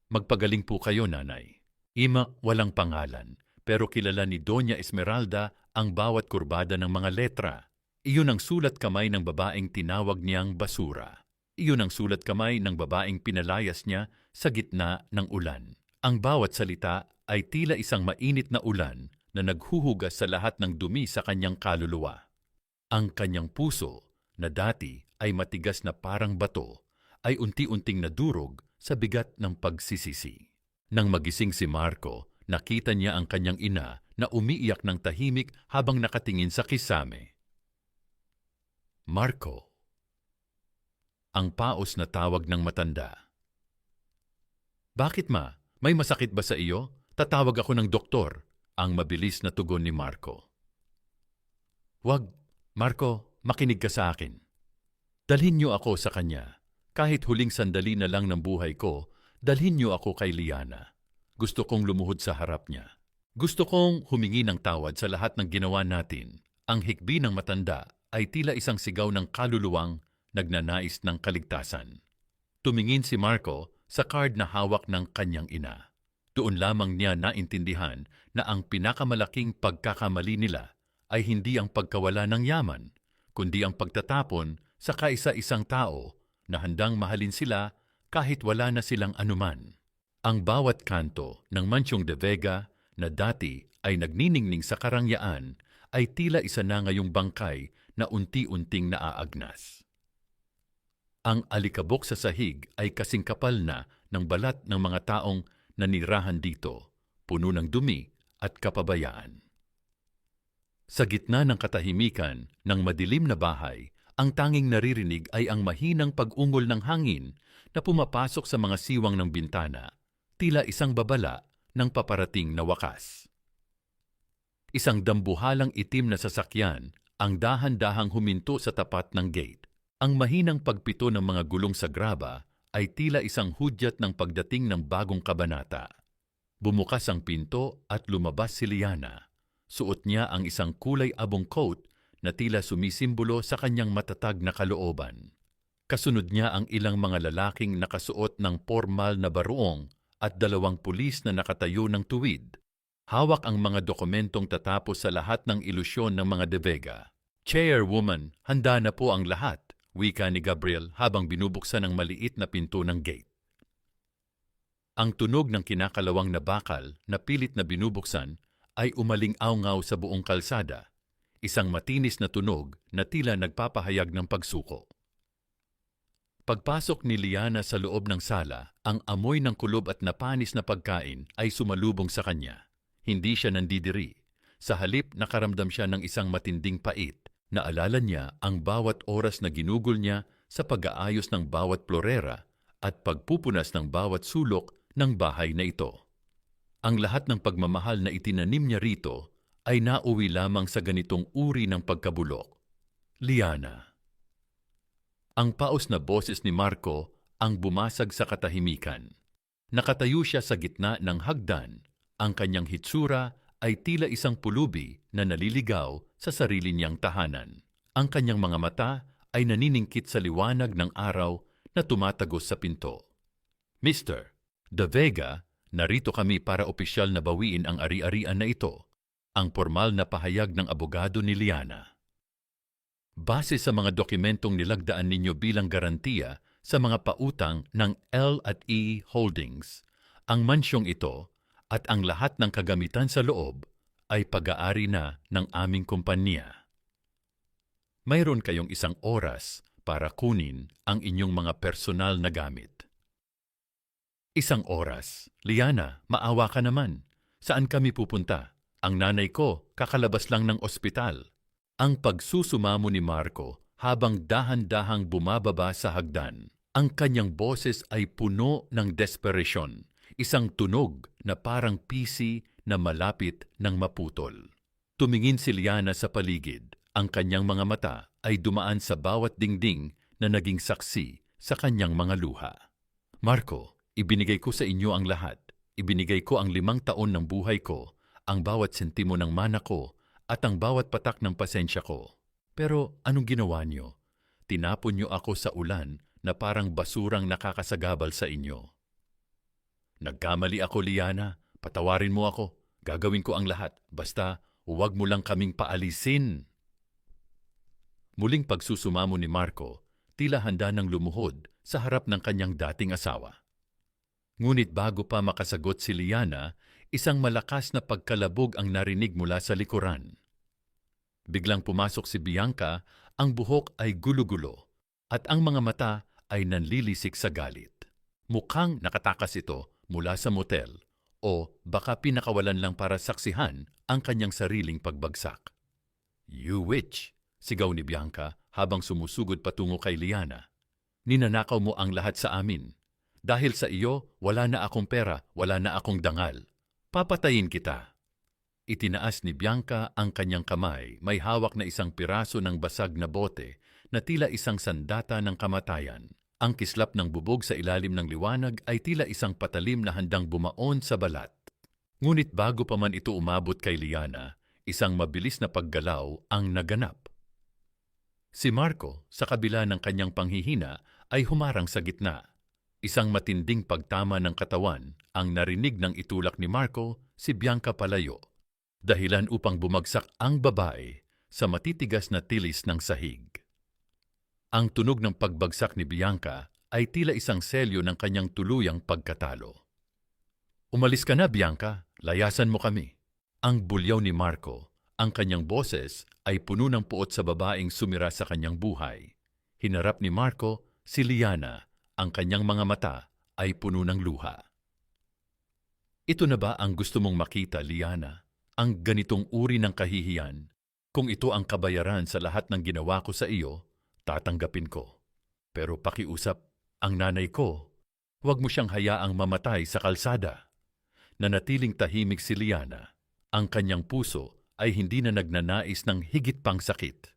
A: Magpagaling po kayo, nanay. Ima, walang pangalan, pero kilala ni Doña Esmeralda ang bawat kurbada ng mga letra. Iyon ang sulat kamay ng babaeng tinawag niyang basura. Iyon ang sulat kamay ng babaeng pinalayas niya sa gitna ng ulan. Ang bawat salita ay tila isang mainit na ulan na naghuhugas sa lahat ng dumi sa kanyang kaluluwa. Ang kanyang puso, na dati ay matigas na parang bato, ay unti-unting nadurog sa bigat ng pagsisisi. Nang magising si Marco, nakita niya ang kanyang ina na umiiyak ng tahimik habang nakatingin sa kisame. Marco. Ang paos na tawag ng matanda. Bakit ma? May masakit ba sa iyo? Tatawag ako ng doktor. Ang mabilis na tugon ni Marco. Wag, Marco, makinig ka sa akin. Dalhin niyo ako sa kanya. Kahit huling sandali na lang ng buhay ko, dalhin niyo ako kay Liana. Gusto kong lumuhod sa harap niya. Gusto kong humingi ng tawad sa lahat ng ginawa natin. Ang hikbi ng matanda ay tila isang sigaw ng kaluluwang nagnanais ng kaligtasan. Tumingin si Marco sa card na hawak ng kanyang ina. Doon lamang niya naintindihan na ang pinakamalaking pagkakamali nila ay hindi ang pagkawala ng yaman, kundi ang pagtatapon sa kaisa-isang tao na handang mahalin sila kahit wala na silang anuman. Ang bawat kanto ng Mansyong de Vega na dati ay nagniningning sa karangyaan ay tila isa na ngayong bangkay na unti-unting naaagnas. Ang alikabok sa sahig ay kasing kapal na ng balat ng mga taong nanirahan dito, puno ng dumi at kapabayaan. Sa gitna ng katahimikan ng madilim na bahay, ang tanging naririnig ay ang mahinang pag-ungol ng hangin na pumapasok sa mga siwang ng bintana, tila isang babala ng paparating na wakas. Isang dambuhalang itim na sasakyan ang dahan-dahang huminto sa tapat ng gate. Ang mahinang pagpito ng mga gulong sa graba ay tila isang hudyat ng pagdating ng bagong kabanata. Bumukas ang pinto at lumabas si Liana. Suot niya ang isang kulay abong coat na tila sumisimbolo sa kanyang matatag na kalooban. Kasunod niya ang ilang mga lalaking nakasuot ng formal na baruong at 2 pulis na nakatayo ng tuwid. Hawak ang mga dokumentong tatapos sa lahat ng ilusyon ng mga de Vega. Chairwoman, handa na po ang lahat, wika ni Gabriel habang binubuksan ang maliit na pinto ng gate. Ang tunog ng kinakalawang na bakal na pilit na binubuksan ay umaling-aw-ngaw sa buong kalsada, isang matinis na tunog na tila nagpapahayag ng pagsuko. Pagpasok ni Liana sa loob ng sala, ang amoy ng kulob at napanis na pagkain ay sumalubong sa kanya. Hindi siya nandidiri. Sa halip nakaramdam siya ng isang matinding pait. Naalala niya ang bawat oras na ginugol niya sa pag-aayos ng bawat plorera at pagpupunas ng bawat sulok ng bahay na ito. Ang lahat ng pagmamahal na itinanim niya rito ay nauwi lamang sa ganitong uri ng pagkabulok. Liana. Ang paos na boses ni Marco ang bumasag sa katahimikan. Nakatayo siya sa gitna ng hagdan. Ang kanyang hitsura ay tila isang pulubi na naliligaw sa sarili niyang tahanan. Ang kanyang mga mata ay naniningkit sa liwanag ng araw na tumatagos sa pinto. Mr. De Vega, narito kami para opisyal na bawiin ang ari-arian na ito, ang formal na pahayag ng abogado ni Liana. Base sa mga dokumentong nilagdaan ninyo bilang garantiya sa mga pautang ng L&E Holdings, ang mansyong ito at ang lahat ng kagamitan sa loob ay pag-aari na ng aming kumpanya. Mayroon kayong 1 oras para kunin ang inyong mga personal na gamit. 1 oras? Liana, maawa ka naman. Saan kami pupunta? Ang nanay ko kakalabas lang ng ospital. Ang pagsusumamo ni Marco habang dahan-dahang bumababa sa hagdan. Ang kanyang boses ay puno ng desperasyon. Isang tunog na parang pisi na malapit ng maputol. Tumingin si Liana sa paligid. Ang kanyang mga mata ay dumaan sa bawat dingding na naging saksi sa kanyang mga luha. Marco, ibinigay ko sa inyo ang lahat. Ibinigay ko ang 5 taon ng buhay ko, ang bawat sentimo ng mana ko, at ang bawat patak ng pasensya ko. Pero anong ginawa niyo? Tinapon niyo ako sa ulan na parang basurang nakakasagabal sa inyo. Nagkamali ako, Liana. Patawarin mo ako. Gagawin ko ang lahat. Basta, huwag mo lang kaming paalisin. Muling pagsusumamo ni Marco, tila handa ng lumuhod sa harap ng kanyang dating asawa. Ngunit bago pa makasagot si Liana, isang malakas na pagkalabog ang narinig mula sa likuran. Biglang pumasok si Bianca, ang buhok ay gulo-gulo, at ang mga mata ay nanlilisik sa galit. Mukhang nakatakas ito mula sa motel o baka pinakawalan lang para saksihan ang kanyang sariling pagbagsak. "You witch!" sigaw ni Bianca habang sumusugod patungo kay Liana. "Ninanakaw mo ang lahat sa amin. Dahil sa iyo, wala na akong pera, wala na akong dangal. Papatayin kita." Itinaas ni Bianca ang kanyang kamay, may hawak na isang piraso ng basag na bote na tila isang sandata ng kamatayan. Ang kislap ng bubog sa ilalim ng liwanag ay tila isang patalim na handang bumaon sa balat. Ngunit bago pa man ito umabot kay Liana, isang mabilis na paggalaw ang naganap. Si Marco, sa kabila ng kanyang panghihina, ay humarang sa gitna. Isang matinding pagtama ng katawan ang narinig ng itulak ni Marco si Bianca palayo, dahilan upang bumagsak ang babae sa matitigas na tilis ng sahig. Ang tunog ng pagbagsak ni Bianca ay tila isang selyo ng kanyang tuluyang pagkatalo. "Umalis ka na, Bianca. Layasan mo kami." Ang bulyaw ni Marco, ang kanyang boses ay puno ng puot sa babaeng sumira sa kanyang buhay. Hinarap ni Marco si Liana, ang kanyang mga mata ay puno ng luha. "Ito na ba ang gusto mong makita, Liana? Ang ganitong uri ng kahihiyan? Kung ito ang kabayaran sa lahat ng ginawa ko sa iyo, tatanggapin ko. Pero pakiusap, ang nanay ko, huwag mo siyang hayaang mamatay sa kalsada." Nanatiling tahimik si Liana. Ang kanyang puso ay hindi na nagnanais ng higit pang sakit.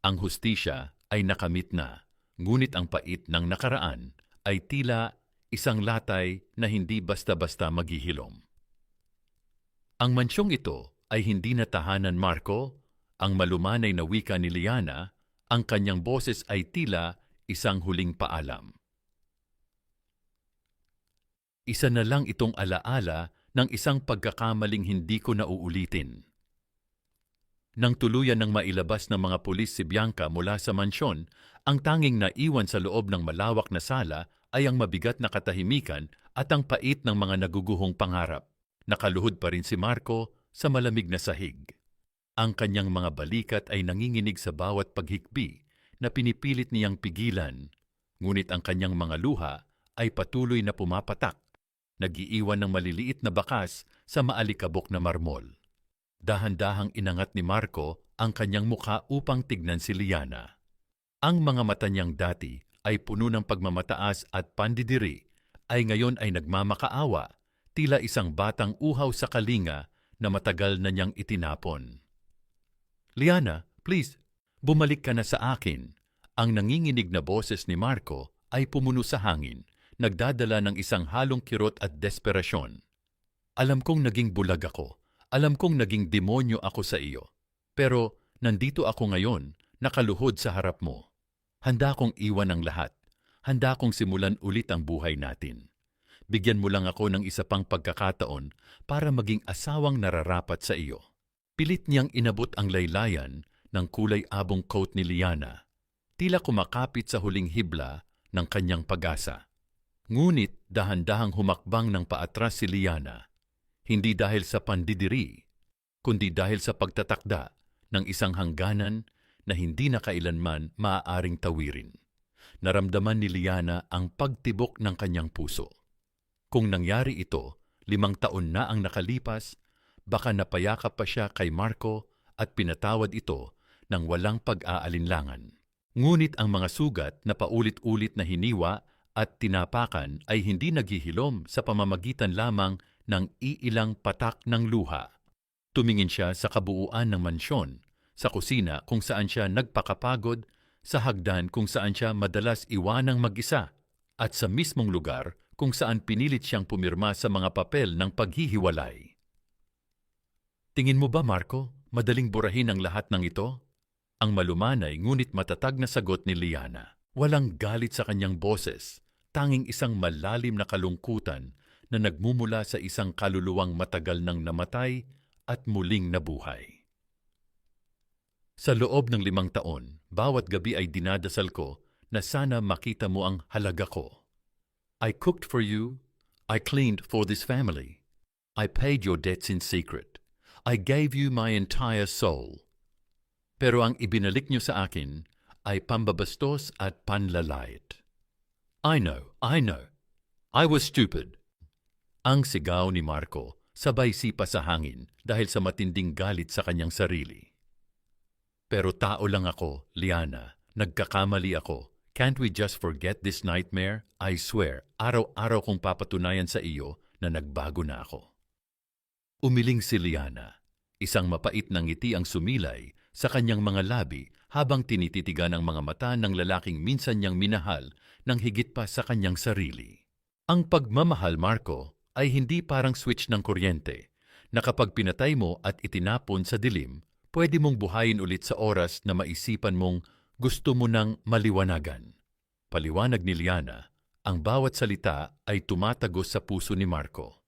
A: Ang hustisya ay nakamit na, ngunit ang pait ng nakaraan ay tila isang latay na hindi basta-basta maghihilom. Ang mansyong ito ay hindi na tahanan, Marco. Ang malumanay na wika ni Liana, ang kanyang boses ay tila isang huling paalam. Isa na lang itong alaala ng isang pagkakamaling hindi ko nauulitin. Nang tuluyan ng mailabas ng mga pulis si Bianca mula sa mansyon, ang tanging naiwan sa loob ng malawak na sala ay ang mabigat na katahimikan at ang pait ng mga naguguhong pangarap. Nakaluhod pa rin si Marco sa malamig na sahig. Ang kanyang mga balikat ay nanginginig sa bawat paghikbi na pinipilit niyang pigilan, ngunit ang kanyang mga luha ay patuloy na pumapatak, nag-iiwan ng maliliit na bakas sa maalikabok na marmol. Dahan-dahang inangat ni Marco ang kanyang mukha upang tignan si Liana. Ang mga mata niyang dati ay puno ng pagmamataas at pandidiri ay ngayon ay nagmamakaawa, tila isang batang uhaw sa kalinga na matagal na niyang itinapon. Liana, please, bumalik ka na sa akin. Ang nanginginig na boses ni Marco ay pumuno sa hangin, nagdadala ng isang halong kirot at desperasyon. Alam kong naging bulag ako. Alam kong naging demonyo ako sa iyo. Pero nandito ako ngayon, nakaluhod sa harap mo. Handa kong iwan ang lahat. Handa kong simulan ulit ang buhay natin. Bigyan mo lang ako ng isa pang pagkakataon para maging asawang nararapat sa iyo. Pilit niyang inabot ang laylayan ng kulay abong coat ni Liana, tila kumakapit sa huling hibla ng kanyang pag-asa. Ngunit dahan-dahang humakbang ng paatras si Liana, hindi dahil sa pandidiri, kundi dahil sa pagtatakda ng isang hangganan na hindi na kailanman maaaring tawirin. Naramdaman ni Liana ang pagtibok ng kanyang puso. Kung nangyari ito, 5 taon na ang nakalipas, baka napayakap pa siya kay Marco at pinatawad ito ng walang pag-aalinlangan. Ngunit ang mga sugat na paulit-ulit na hiniwa at tinapakan ay hindi naghihilom sa pamamagitan lamang ng iilang patak ng luha. Tumingin siya sa kabuuan ng mansyon, sa kusina kung saan siya nagpakapagod, sa hagdan kung saan siya madalas iwanang mag-isa, at sa mismong lugar kung saan pinilit siyang pumirma sa mga papel ng paghihiwalay. Tingin mo ba, Marco, madaling burahin ang lahat ng ito? Ang malumanay ngunit matatag na sagot ni Liana. Walang galit sa kanyang boses, tanging isang malalim na kalungkutan na nagmumula sa isang kaluluwang matagal nang namatay at muling nabuhay. Sa loob ng 5 taon, bawat gabi ay dinadasal ko na sana makita mo ang halaga ko. I cooked for you, I cleaned for this family, I paid your debts in secret, I gave you my entire soul. Pero ang ibinalik niyo sa akin ay pambabastos at panlalait. I know, I was stupid. Ang sigaw ni Marco sabay sipa sa hangin dahil sa matinding galit sa kanyang sarili. Pero tao lang ako, Liana. Nagkakamali ako. Can't we just forget this nightmare? I swear, araw-araw kong papatunayan sa iyo na nagbago na ako. Umiling si Liana. Isang mapait na ngiti ang sumilay sa kanyang mga labi habang tinititigan ang mga mata ng lalaking minsan niyang minahal ng higit pa sa kanyang sarili. Ang pagmamahal, Marco, ay hindi parang switch ng kuryente na kapag pinatay mo at itinapon sa dilim, pwede mong buhayin ulit sa oras na maisipan mong gusto mo ng maliwanagan. Paliwanag ni Liana, ang bawat salita ay tumatagos sa puso ni Marco.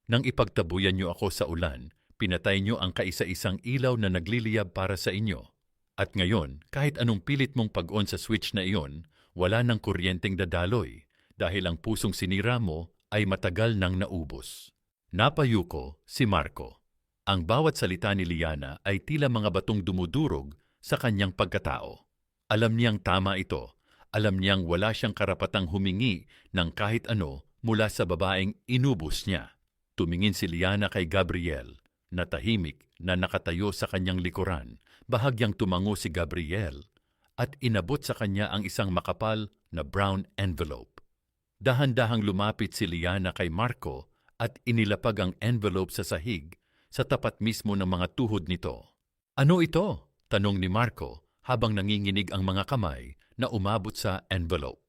A: Nang ipagtabuyan niyo ako sa ulan, pinatay niyo ang kaisa-isang ilaw na nagliliyab para sa inyo. At ngayon, kahit anong pilit mong pag-on sa switch na iyon, wala nang kuryenteng dadaloy dahil ang pusong sinira mo ay matagal nang naubos. Napayuko si Marco. Ang bawat salita ni Liana ay tila mga batong dumudurog sa kanyang pagkatao. Alam niyang tama ito. Alam niyang wala siyang karapatang humingi ng kahit ano mula sa babaeng inubos niya. Tumingin si Liana kay Gabriel, na tahimik na nakatayo sa kanyang likuran. Bahagyang tumango si Gabriel at inabot sa kanya ang isang makapal na brown envelope. Dahan-dahang lumapit si Liana kay Marco at inilapag ang envelope sa sahig sa tapat mismo ng mga tuhod nito. Ano ito? Tanong ni Marco habang nanginginig ang mga kamay na umabot sa envelope.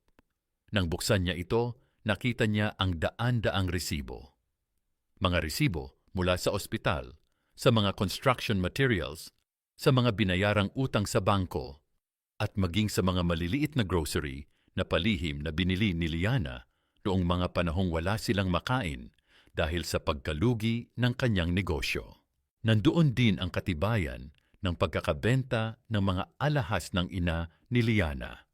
A: Nang buksan niya ito, nakita niya ang daan-daang resibo. Mga resibo mula sa ospital, sa mga construction materials, sa mga binayarang utang sa bangko, at maging sa mga maliliit na grocery na palihim na binili ni Liana noong mga panahong wala silang makain dahil sa pagkalugi ng kanyang negosyo. Nandoon din ang katibayan ng pagkakabenta ng mga alahas ng ina ni Liana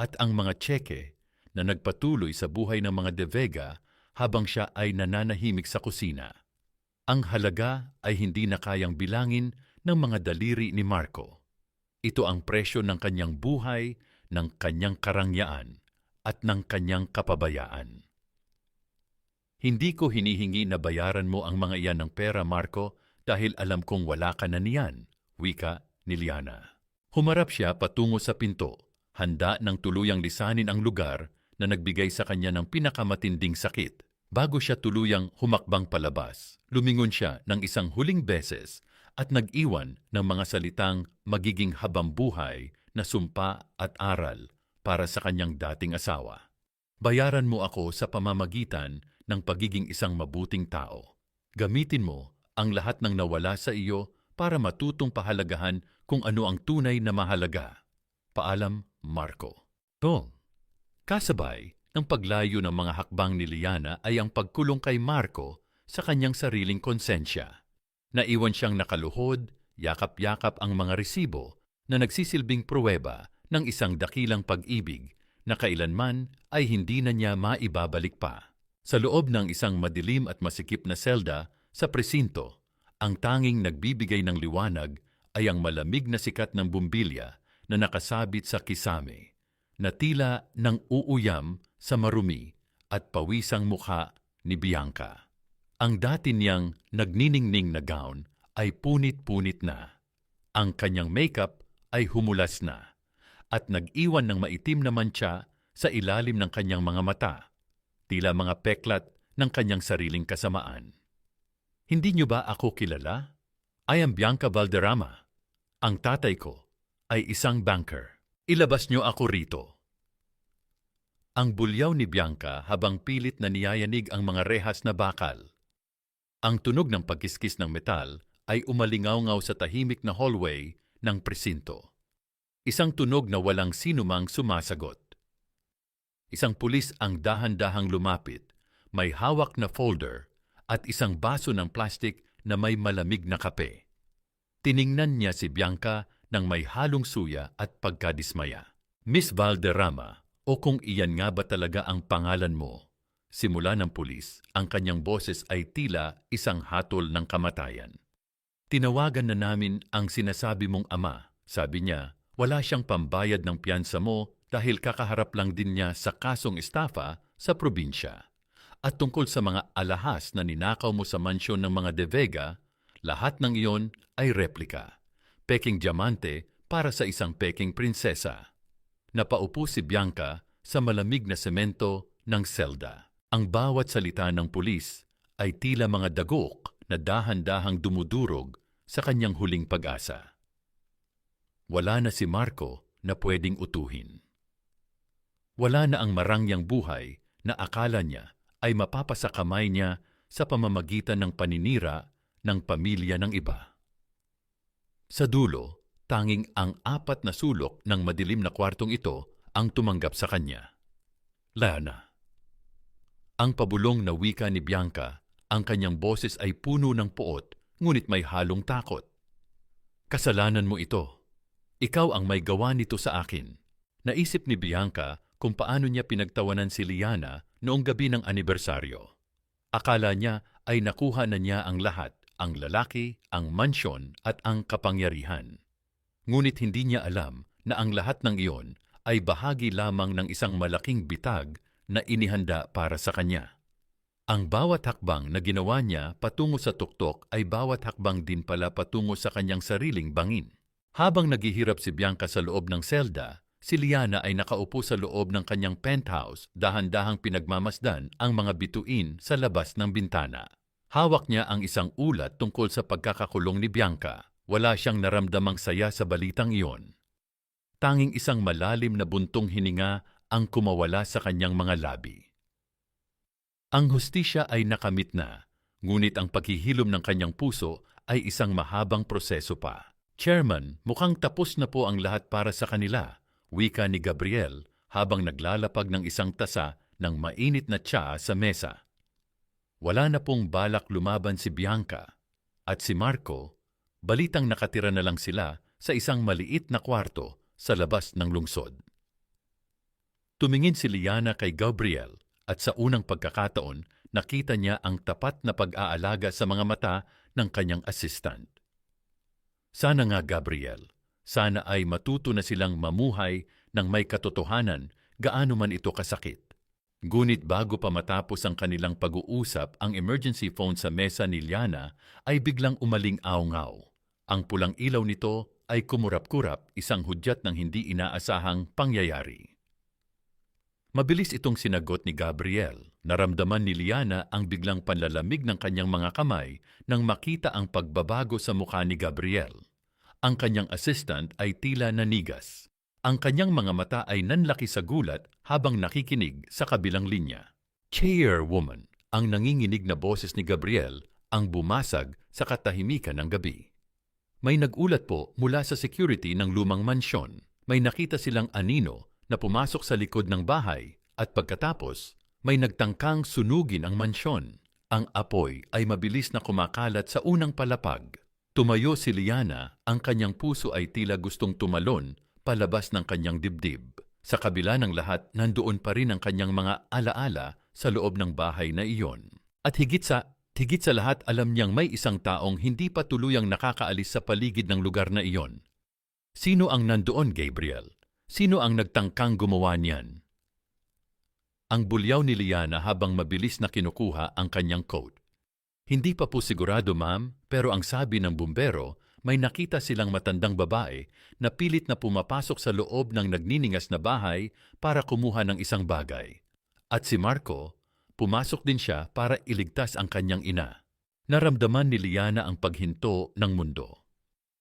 A: at ang mga tseke na nagpatuloy sa buhay ng mga De Vega habang siya ay nananahimik sa kusina. Ang halaga ay hindi na kayang bilangin ng mga daliri ni Marco. Ito ang presyo ng kanyang buhay, ng kanyang karangyaan, at ng kanyang kapabayaan. Hindi ko hinihingi na bayaran mo ang mga iyan ng pera, Marco, dahil alam kong wala ka na niyan, wika ni Liana. Humarap siya patungo sa pinto, handa ng tuluyang lisanin ang lugar na nagbigay sa kanya ng pinakamatinding sakit. Bago siya tuluyang humakbang palabas, lumingon siya ng isang huling beses at nag-iwan ng mga salitang magiging habambuhay na sumpa at aral para sa kanyang dating asawa. Bayaran mo ako sa pamamagitan ng pagiging isang mabuting tao. Gamitin mo ang lahat ng nawala sa iyo para matutong pahalagahan kung ano ang tunay na mahalaga. Paalam, Marco. Kasabay ng paglayo ng mga hakbang ni Liana ay ang pagkulong kay Marco sa kanyang sariling konsensya. Naiwan siyang nakaluhod, yakap-yakap ang mga resibo na nagsisilbing pruweba ng isang dakilang pag-ibig na kailanman ay hindi na niya maibabalik pa. Sa loob ng isang madilim at masikip na selda sa presinto, ang tanging nagbibigay ng liwanag ay ang malamig na sikat ng bumbilya na nakasabit sa kisame, na tila nang uuyam sa marumi at pawisang mukha ni Bianca. Ang dati niyang nagniningning na gown ay punit-punit na. Ang kanyang makeup ay humulas na at nag-iwan ng maitim na mantsa sa ilalim ng kanyang mga mata, tila mga peklat ng kanyang sariling kasamaan. Hindi niyo ba ako kilala? I am Bianca Valderrama. Ang tatay ko ay isang banker. Ilabas niyo ako rito. Ang bulyaw ni Bianca habang pilit na niyayanig ang mga rehas na bakal. Ang tunog ng pagkiskis ng metal ay umalingaw-ngaw sa tahimik na hallway ng presinto. Isang tunog na walang sinumang sumasagot. Isang pulis ang dahan-dahang lumapit, may hawak na folder at isang baso ng plastik na may malamig na kape. Tiningnan niya si Bianca ng may halong suya at pagkadismaya. Miss Valderrama, o kung iyan nga ba talaga ang pangalan mo? Simula ng pulis, ang kanyang boses ay tila isang hatol ng kamatayan. Tinawagan na namin ang sinasabi mong ama, sabi niya. Wala siyang pambayad ng piyansa mo dahil kakaharap lang din niya sa kasong estafa sa probinsya. At tungkol sa mga alahas na ninakaw mo sa mansyon ng mga De Vega, lahat ng iyon ay replika. Peking diamante para sa isang peking prinsesa. Napaupo si Bianca sa malamig na semento ng selda. Ang bawat salita ng pulis ay tila mga dagok na dahan-dahang dumudurog sa kanyang huling pag-asa. Wala na si Marco na pwedeng utuhin. Wala na ang marangyang buhay na akala niya ay mapapasakamay niya sa pamamagitan ng paninira ng pamilya ng iba. Sa dulo, tanging ang 4 na sulok ng madilim na kwartong ito ang tumanggap sa kanya. Liana. Ang pabulong na wika ni Bianca, ang kanyang boses ay puno ng puot, ngunit may halong takot. Kasalanan mo ito. Ikaw ang may gawa nito sa akin. Naisip ni Bianca kung paano niya pinagtawanan si Liana noong gabi ng anibersaryo. Akala niya ay nakuha na niya ang lahat, ang lalaki, ang mansyon at ang kapangyarihan. Ngunit hindi niya alam na ang lahat ng iyon ay bahagi lamang ng isang malaking bitag na inihanda para sa kanya. Ang bawat hakbang na ginawa niya patungo sa tuktok ay bawat hakbang din pala patungo sa kanyang sariling bangin. Habang naghihirap si Bianca sa loob ng selda, si Liana ay nakaupo sa loob ng kanyang penthouse, dahan-dahang pinagmamasdan ang mga bituin sa labas ng bintana. Hawak niya ang isang ulat tungkol sa pagkakakulong ni Bianca. Wala siyang naramdamang saya sa balitang iyon. Tanging isang malalim na buntong hininga ang kumawala sa kanyang mga labi. Ang hustisya ay nakamit na, ngunit ang paghihilom ng kanyang puso ay isang mahabang proseso pa. Chairman, mukhang tapos na po ang lahat para sa kanila, wika ni Gabriel habang naglalapag ng isang tasa ng mainit na tsaa sa mesa. Wala na pong balak lumaban si Bianca at si Marco, balitang nakatira na lang sila sa isang maliit na kwarto sa labas ng lungsod. Tumingin si Liana kay Gabriel at sa unang pagkakataon nakita niya ang tapat na pag-aalaga sa mga mata ng kanyang assistant. Sana nga, Gabriel, sana ay matuto na silang mamuhay ng may katotohanan gaano man ito kasakit. Ngunit bago pa matapos ang kanilang pag-uusap, ang emergency phone sa mesa ni Liana ay biglang umaling-aw-ngaw. Ang pulang ilaw nito ay kumurap-kurap, isang hudyat ng hindi inaasahang pangyayari. Mabilis itong sinagot ni Gabriel. Naramdaman ni Liana ang biglang panlalamig ng kanyang mga kamay nang makita ang pagbabago sa mukha ni Gabriel. Ang kanyang assistant ay tila nanigas. Ang kanyang mga mata ay nanlaki sa gulat habang nakikinig sa kabilang linya. Chairwoman, ang nanginginig na boses ni Gabriel ang bumasag sa katahimikan ng gabi. May nagulat po mula sa security ng lumang mansyon. May nakita silang anino na pumasok sa likod ng bahay at pagkatapos may nagtangkang sunugin ang mansyon. Ang apoy ay mabilis na kumakalat sa unang palapag. Tumayo si Liana, ang kanyang puso ay tila gustong tumalon palabas ng kanyang dibdib. Sa kabila ng lahat, nandoon pa rin ang kanyang mga alaala sa loob ng bahay na iyon. At higit sa lahat, alam niyang may isang taong hindi pa tuluyang nakakaalis sa paligid ng lugar na iyon. Sino ang nandoon, Gabriel? Sino ang nagtangkang gumawa niyan? Ang bulyaw ni Liana habang mabilis na kinukuha ang kanyang coat. Hindi pa po sigurado, ma'am, pero ang sabi ng bumbero, may nakita silang matandang babae na pilit na pumapasok sa loob ng nagniningas na bahay para kumuha ng isang bagay. At si Marco, pumasok din siya para iligtas ang kanyang ina. Naramdaman ni Liana ang paghinto ng mundo.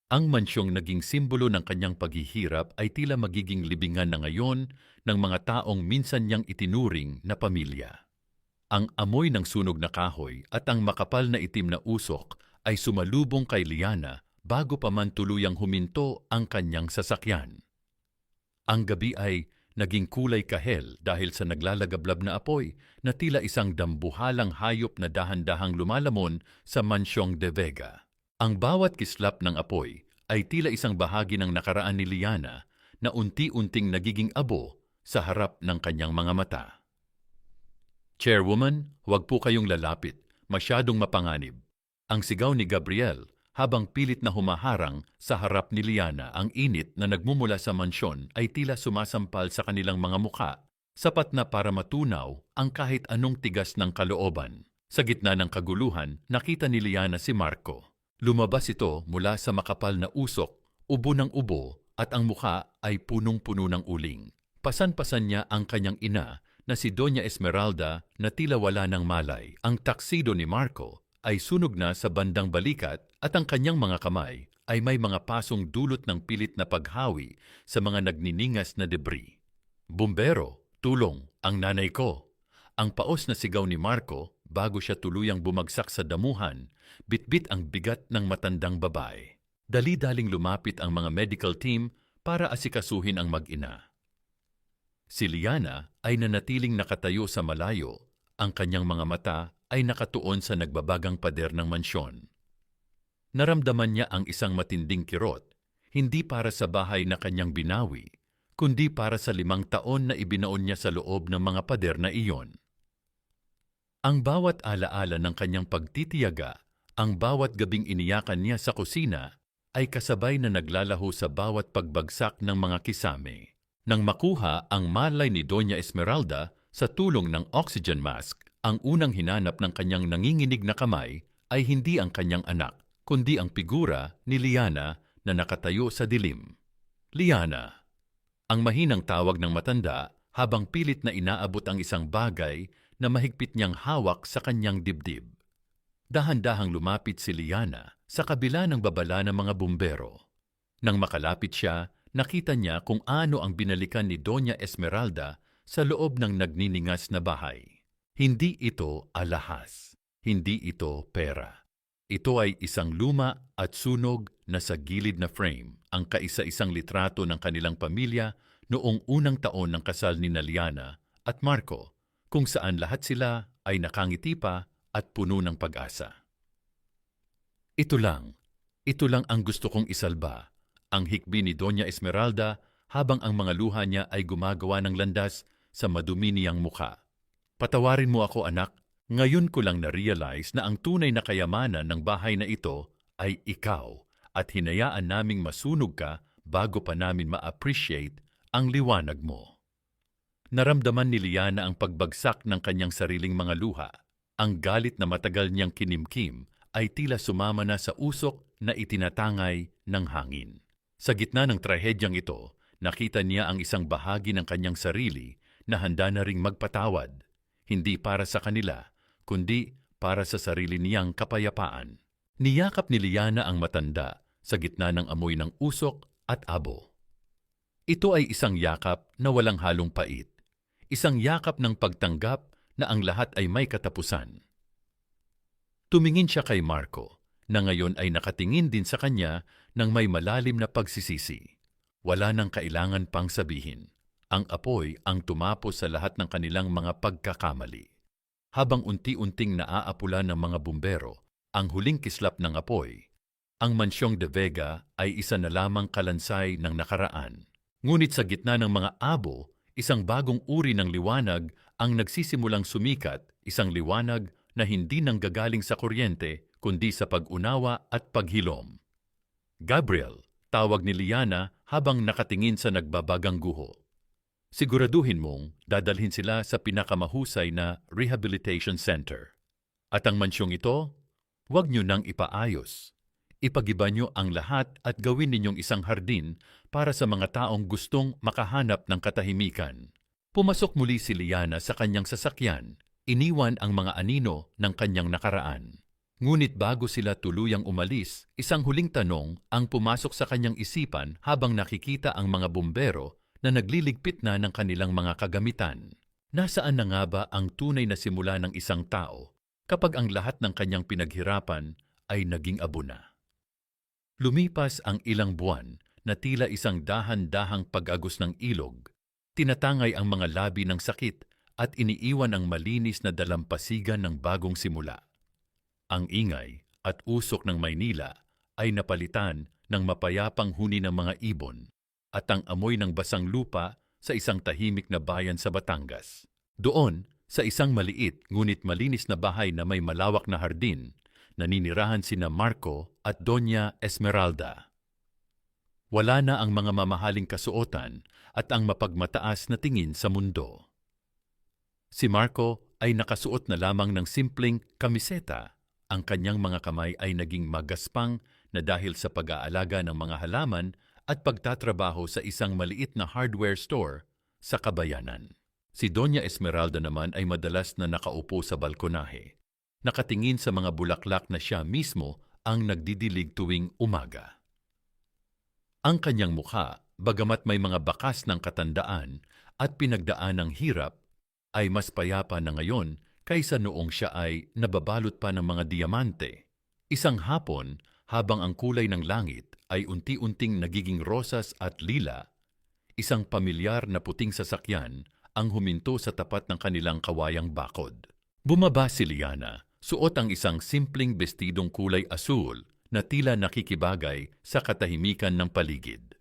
A: Ang mansyong naging simbolo ng kanyang paghihirap ay tila magiging libingan na ngayon ng mga taong minsan niyang itinuring na pamilya. Ang amoy ng sunog na kahoy at ang makapal na itim na usok ay sumalubong kay Liana bago pa man tuluyang huminto ang kanyang sasakyan. Ang gabi ay naging kulay kahel dahil sa naglalagablab na apoy na tila isang dambuhalang hayop na dahan-dahang lumalamon sa mansyong De Vega. Ang bawat kislap ng apoy ay tila isang bahagi ng nakaraan ni Liana na unti-unting nagiging abo sa harap ng kanyang mga mata. Chairwoman, huwag po kayong lalapit, masyadong mapanganib. Ang sigaw ni Gabriel habang pilit na humaharang sa harap ni Liana. Ang init na nagmumula sa mansyon ay tila sumasampal sa kanilang mga mukha, sapat na para matunaw ang kahit anong tigas ng kalooban. Sa gitna ng kaguluhan, nakita ni Liana si Marco. Lumabas ito mula sa makapal na usok, ubo ng ubo, at ang mukha ay punong-puno ng uling. Pasan-pasan niya ang kanyang ina na si Doña Esmeralda na tila wala ng malay. Ang taksido ni Marco ay sunog na sa bandang balikat at ang kanyang mga kamay ay may mga pasong dulot ng pilit na paghawi sa mga nagniningas na debris. Bumbero, tulong, ang nanay ko! Ang paos na sigaw ni Marco bago siya tuluyang bumagsak sa damuhan, bitbit ang bigat ng matandang babae. Dali-daling lumapit ang mga medical team para asikasuhin ang mag-ina. Si Liana ay nanatiling nakatayo sa malayo, ang kanyang mga mata ay nakatuon sa nagbabagang pader ng mansyon. Naramdaman niya ang isang matinding kirot, hindi para sa bahay na kanyang binawi, kundi para sa 5 taon na ibinaon niya sa loob ng mga pader na iyon. Ang bawat alaala ng kanyang pagtitiyaga, ang bawat gabing iniyakan niya sa kusina, ay kasabay na naglalaho sa bawat pagbagsak ng mga kisame. Nang makuha ang malay ni Doña Esmeralda sa tulong ng oxygen mask, ang unang hinanap ng kanyang nanginginig na kamay ay hindi ang kanyang anak, kundi ang figura ni Liana na nakatayo sa dilim. Liana, ang mahinang tawag ng matanda habang pilit na inaabot ang isang bagay na mahigpit niyang hawak sa kanyang dibdib. Dahan-dahang lumapit si Liana sa kabila ng babala ng mga bumbero. Nang makalapit siya, nakita niya kung ano ang binalikan ni Doña Esmeralda sa loob ng nagniningas na bahay. Hindi ito alahas, hindi ito pera. Ito ay isang luma at sunog na sa gilid na frame, ang kaisa-isang litrato ng kanilang pamilya noong unang taon ng kasal ni Liana at Marco, kung saan lahat sila ay nakangiti pa at puno ng pag-asa. Ito lang ang gusto kong isalba, ang hikbi ni Doña Esmeralda habang ang mga luha niya ay gumagawa ng landas sa madumi niyang mukha. Patawarin mo ako, anak. Ngayon ko lang na-realize na ang tunay na kayamanan ng bahay na ito ay ikaw at hinayaan naming masunog ka bago pa namin ma-appreciate ang liwanag mo. Naramdaman ni Liana ang pagbagsak ng kanyang sariling mga luha. Ang galit na matagal niyang kinimkim ay tila sumama na sa usok na itinatangay ng hangin. Sa gitna ng trahedyang ito, nakita niya ang isang bahagi ng kanyang sarili na handa na ring magpatawad, hindi para sa kanila, kundi para sa sarili niyang kapayapaan. Niyakap ni Liana ang matanda sa gitna ng amoy ng usok at abo. Ito ay isang yakap na walang halong pait. Isang yakap ng pagtanggap na ang lahat ay may katapusan. Tumingin siya kay Marco, na ngayon ay nakatingin din sa kanya ng may malalim na pagsisisi. Wala nang kailangan pang sabihin. Ang apoy ang tumapos sa lahat ng kanilang mga pagkakamali. Habang unti-unting naaapula ng mga bumbero ang huling kislap ng apoy, ang Mansyong de Vega ay isa na lamang kalansay ng nakaraan. Ngunit sa gitna ng mga abo, isang bagong uri ng liwanag ang nagsisimulang sumikat, isang liwanag na hindi nanggagaling sa kuryente kundi sa pag-unawa at paghilom. Gabriel, tawag ni Liana habang nakatingin sa nagbabagang guho. Siguraduhin mong dadalhin sila sa pinakamahusay na rehabilitation center. At ang mansyong ito, huwag nyo nang ipaayos. Ipagiba nyo ang lahat at gawin ninyong isang hardin para sa mga taong gustong makahanap ng katahimikan. Pumasok muli si Liana sa kanyang sasakyan, iniwan ang mga anino ng kanyang nakaraan. Ngunit bago sila tuluyang umalis, isang huling tanong ang pumasok sa kanyang isipan habang nakikita ang mga bumbero na nagliligpit na ng kanilang mga kagamitan. Nasaan na nga ba ang tunay na simula ng isang tao kapag ang lahat ng kanyang pinaghirapan ay naging abo na? Lumipas ang ilang buwan na tila isang dahan-dahang pag-agos ng ilog, tinatangay ang mga labi ng sakit at iniiwan ang malinis na dalampasigan ng bagong simula. Ang ingay at usok ng Maynila ay napalitan ng mapayapang huni ng mga ibon at ang amoy ng basang lupa sa isang tahimik na bayan sa Batangas. Doon, sa isang maliit ngunit malinis na bahay na may malawak na hardin, naninirahan sina Marco at Doña Esmeralda. Wala na ang mga mamahaling kasuotan at ang mapagmataas na tingin sa mundo. Si Marco ay nakasuot na lamang ng simpleng kamiseta. Ang kanyang mga kamay ay naging magaspang na dahil sa pag-aalaga ng mga halaman at pagtatrabaho sa isang maliit na hardware store sa kabayanan. Si Doña Esmeralda naman ay madalas na nakaupo sa balkonahe, nakatingin sa mga bulaklak na siya mismo ang nagdidilig tuwing umaga. Ang kanyang mukha, bagamat may mga bakas ng katandaan at pinagdaan ng hirap, ay mas payapa na ngayon kaysa noong siya ay nababalot pa ng mga diamante. Isang hapon, habang ang kulay ng langit ay unti-unting nagiging rosas at lila, isang pamilyar na puting sasakyan ang huminto sa tapat ng kanilang kawayang bakod. Bumaba si Liana, suot ang isang simpleng bestidong kulay asul na tila nakikibagay sa katahimikan ng paligid.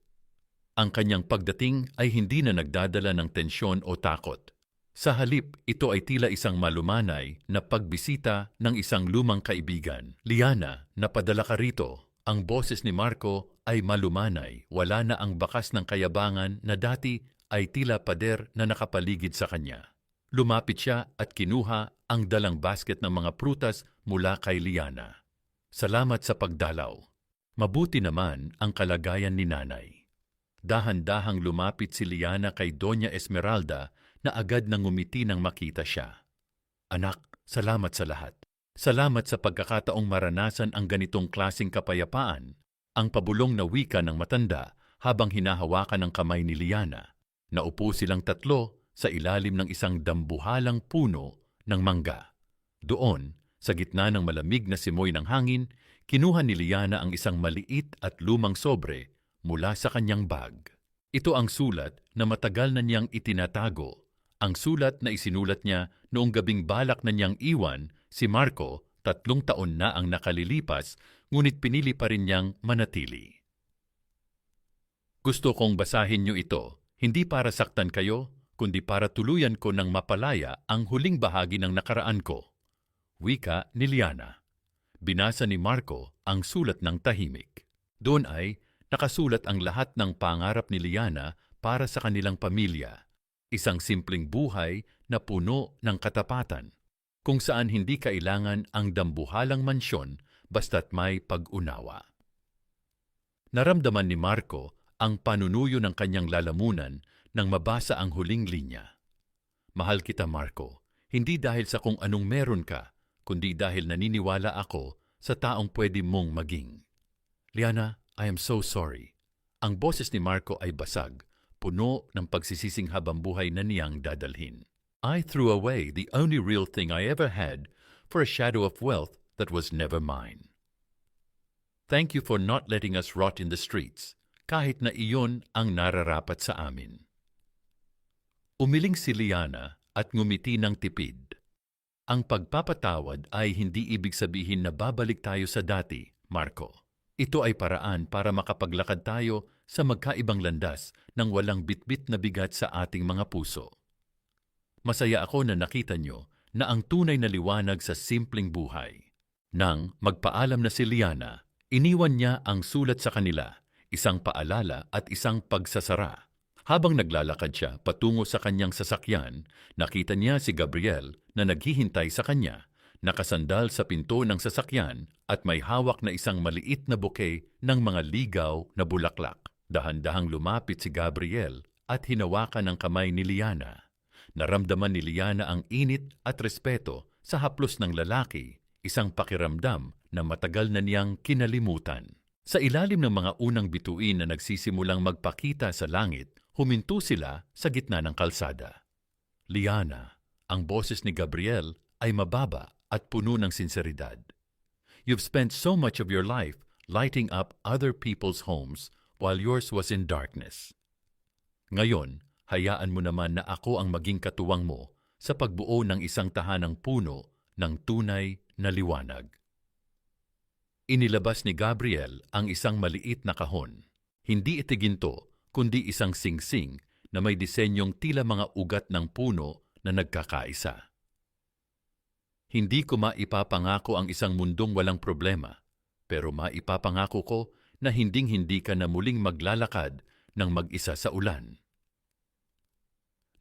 A: Ang kanyang pagdating ay hindi na nagdadala ng tensyon o takot. Sa halip, ito ay tila isang malumanay na pagbisita ng isang lumang kaibigan. Liana, napadala ka rito. Ang boses ni Marco ay malumanay. Wala na ang bakas ng kayabangan na dati ay tila pader na nakapaligid sa kanya. Lumapit siya at kinuha ang dalang basket ng mga prutas mula kay Liana. Salamat sa pagdalaw. Mabuti naman ang kalagayan ni nanay. Dahan-dahang lumapit si Liana kay Doña Esmeralda na agad nang ngumiti nang makita siya. Anak, salamat sa lahat. Salamat sa pagkakataong maranasan ang ganitong klaseng kapayapaan, ang pabulong na wika ng matanda habang hinahawakan ng kamay ni Liana. Naupo silang tatlo sa ilalim ng isang dambuhalang puno ng mangga. Doon, sa gitna ng malamig na simoy ng hangin, kinuha ni Liana ang isang maliit at lumang sobre mula sa kanyang bag. Ito ang sulat na matagal na niyang itinatago. Ang sulat na isinulat niya noong gabing balak na niyang iwan si Marco, 3 taon na ang nakalilipas, ngunit pinili pa rin niyang manatili. Gusto kong basahin niyo ito, hindi para saktan kayo, kundi para tuluyan ko ng mapalaya ang huling bahagi ng nakaraan ko. Wika ni Liana. Binasa ni Marco ang sulat ng tahimik. Doon ay nakasulat ang lahat ng pangarap ni Liana para sa kanilang pamilya. Isang simpleng buhay na puno ng katapatan, kung saan hindi kailangan ang dambuhalang mansyon basta't may pag-unawa. Naramdaman ni Marco ang panunuyo ng kanyang lalamunan nang mabasa ang huling linya. Mahal kita, Marco, hindi dahil sa kung anong meron ka, kundi dahil naniniwala ako sa taong pwede mong maging. Liana, I am so sorry. Ang boses ni Marco ay basag, puno ng pagsisising habambuhay na niyang dadalhin. I threw away the only real thing I ever had for a shadow of wealth that was never mine. Thank you for not letting us rot in the streets, kahit na iyon ang nararapat sa amin. Umiling si Liana at ngumiti ng tipid. Ang pagpapatawad ay hindi ibig sabihin na babalik tayo sa dati, Marco. Ito ay paraan para makapaglakad tayo sa magkaibang landas ng walang bitbit na bigat sa ating mga puso. Masaya ako na nakita nyo na ang tunay na liwanag sa simpleng buhay. Nang magpaalam na si Liana, iniwan niya ang sulat sa kanila, isang paalala at isang pagsasara. Habang naglalakad siya patungo sa kanyang sasakyan, nakita niya si Gabriel na naghihintay sa kanya, nakasandal sa pinto ng sasakyan at may hawak na isang maliit na bouquet ng mga ligaw na bulaklak. Dahan-dahang lumapit si Gabriel at hinawakan ang kamay ni Liana. Naramdaman ni Liana ang init at respeto sa haplos ng lalaki, isang pakiramdam na matagal na niyang kinalimutan. Sa ilalim ng mga unang bituin na nagsisimulang magpakita sa langit, huminto sila sa gitna ng kalsada. Liana, ang boses ni Gabriel ay mababa at puno ng sinseridad. You've spent so much of your life lighting up other people's homes while yours was in darkness. Ngayon, hayaan mo naman na ako ang maging katuwang mo sa pagbuo ng isang tahanang puno ng tunay na liwanag. Inilabas ni Gabriel ang isang maliit na kahon. Hindi ito ginto, kundi isang singsing na may disenyong tila mga ugat ng puno na nagkakaisa. Hindi ko maipapangako ang isang mundong walang problema, pero maipapangako ko na hinding-hindi ka na muling maglalakad ng mag-isa sa ulan.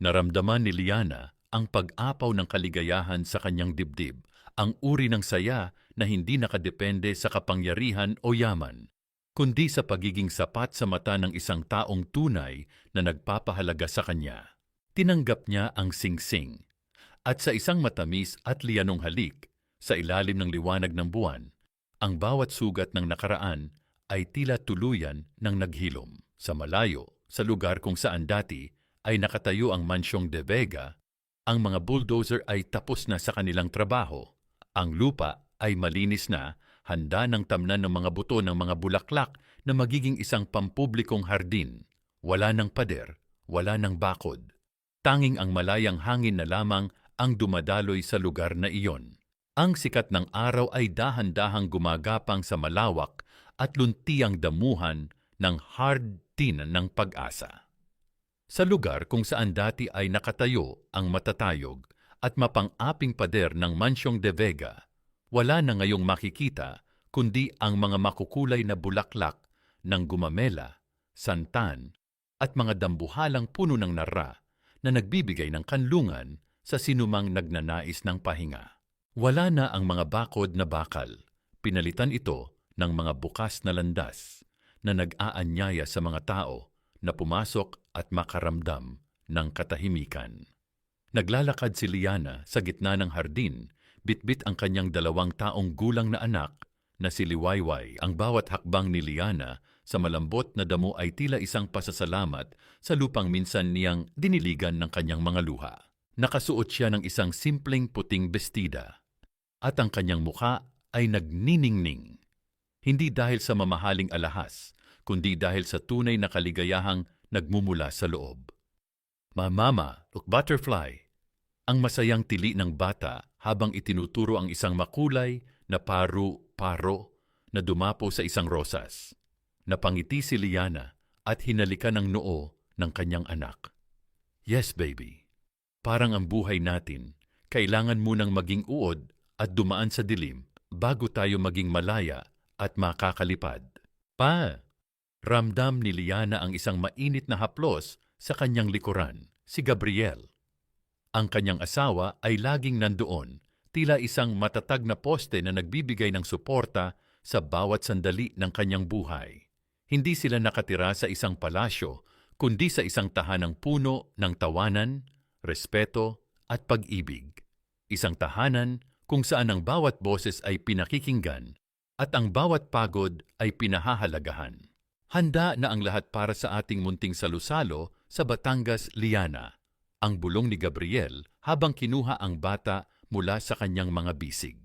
A: Naramdaman ni Liana ang pag-apaw ng kaligayahan sa kanyang dibdib, ang uri ng saya na hindi nakadepende sa kapangyarihan o yaman, kundi sa pagiging sapat sa mata ng isang taong tunay na nagpapahalaga sa kanya. Tinanggap niya ang singsing, at sa isang matamis at liyanong halik, sa ilalim ng liwanag ng buwan, ang bawat sugat ng nakaraan ay tila tuluyan ng naghilom. Sa malayo, sa lugar kung saan dati ay nakatayo ang Mansyong de Vega, ang mga bulldozer ay tapos na sa kanilang trabaho. Ang lupa ay malinis na, handa ng tamnan ng mga buto ng mga bulaklak na magiging isang pampublikong hardin. Wala ng pader, wala ng bakod. Tanging ang malayang hangin na lamang ang dumadaloy sa lugar na iyon. Ang sikat ng araw ay dahan-dahang gumagapang sa malawak at luntiang damuhan ng hardin ng pag-asa. Sa lugar kung saan dati ay nakatayo ang matatayog at mapang-aping pader ng Mansyong de Vega, wala na ngayong makikita kundi ang mga makukulay na bulaklak ng gumamela, santan, at mga dambuhalang puno ng nara na nagbibigay ng kanlungan sa sinumang nagnanais ng pahinga. Wala na ang mga bakod na bakal. Pinalitan ito ng mga bukas na landas na nag-aanyaya sa mga tao na pumasok at makaramdam ng katahimikan. Naglalakad si Liana sa gitna ng hardin, bitbit ang kanyang 2 taong gulang na anak na si Liwayway. Ang bawat hakbang ni Liana sa malambot na damo ay tila isang pasasalamat sa lupang minsan niyang diniligan ng kanyang mga luha. Nakasuot siya ng isang simpleng puting bestida at ang kanyang mukha ay nagniningning. Hindi dahil sa mamahaling alahas, kundi dahil sa tunay na kaligayahang nagmumula sa loob. Mama, look, butterfly! Ang masayang tili ng bata habang itinuturo ang isang makulay na paru-paro na dumapo sa isang rosas. Napangiti si Liana at hinalikan ng noo ng kanyang anak. Yes, baby. Parang ang buhay natin, kailangan munang maging uod at dumaan sa dilim bago tayo maging malaya at makakalipad. Pa! Ramdam ni Liana ang isang mainit na haplos sa kanyang likuran. si Gabriel. Ang kanyang asawa ay laging nandoon, tila isang matatag na poste na nagbibigay ng suporta sa bawat sandali ng kanyang buhay. Hindi sila nakatira sa isang palasyo, kundi sa isang tahanang puno ng tawanan, respeto at pag-ibig. Isang tahanan kung saan ang bawat boses ay pinakikinggan at ang bawat pagod ay pinahahalagahan. Handa na ang lahat para sa ating munting salusalo sa Batangas, Liana. Ang bulong ni Gabriel habang kinuha ang bata mula sa kanyang mga bisig.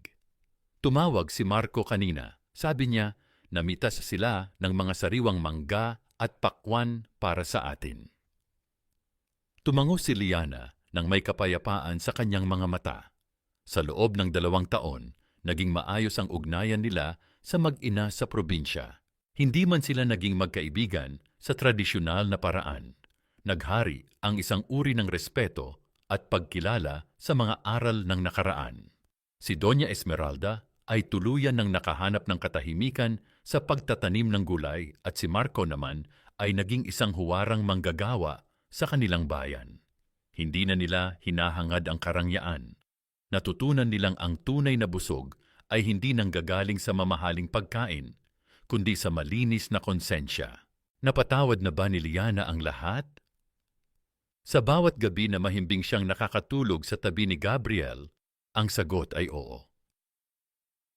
A: Tumawag si Marco kanina. Sabi niya, namitas sila ng mga sariwang mangga at pakwan para sa atin. Tumango si Liana nang may kapayapaan sa kanyang mga mata. Sa loob ng 2 taon, naging maayos ang ugnayan nila sa mag-ina sa probinsya. Hindi man sila naging magkaibigan sa tradisyonal na paraan. Naghari ang isang uri ng respeto at pagkilala sa mga aral ng nakaraan. Si Doña Esmeralda ay tuluyan ng nakahanap ng katahimikan sa pagtatanim ng gulay at si Marco naman ay naging isang huwarang manggagawa sa kanilang bayan. Hindi na nila hinahangad ang karangyaan. Natutunan nilang ang tunay na busog ay hindi nanggagaling sa mamahaling pagkain, kundi sa malinis na konsensya. Napatawad na ba ni Liana ang lahat? Sa bawat gabi na mahimbing siyang nakakatulog sa tabi ni Gabriel, ang sagot ay oo.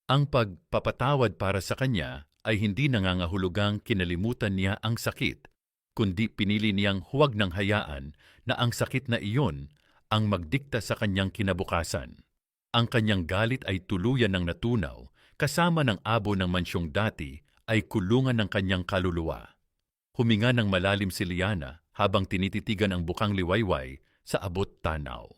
A: Ang pagpapatawad para sa kanya ay hindi nangangahulugang kinalimutan niya ang sakit, kundi pinili niyang huwag nang hayaan na ang sakit na iyon ang magdikta sa kanyang kinabukasan. Ang kanyang galit ay tuluyan ng natunaw, kasama ng abo ng mansyong dati ay kulungan ng kanyang kaluluwa. Huminga ng malalim si Liana habang tinititigan ang bukang liwayway sa abot tanaw.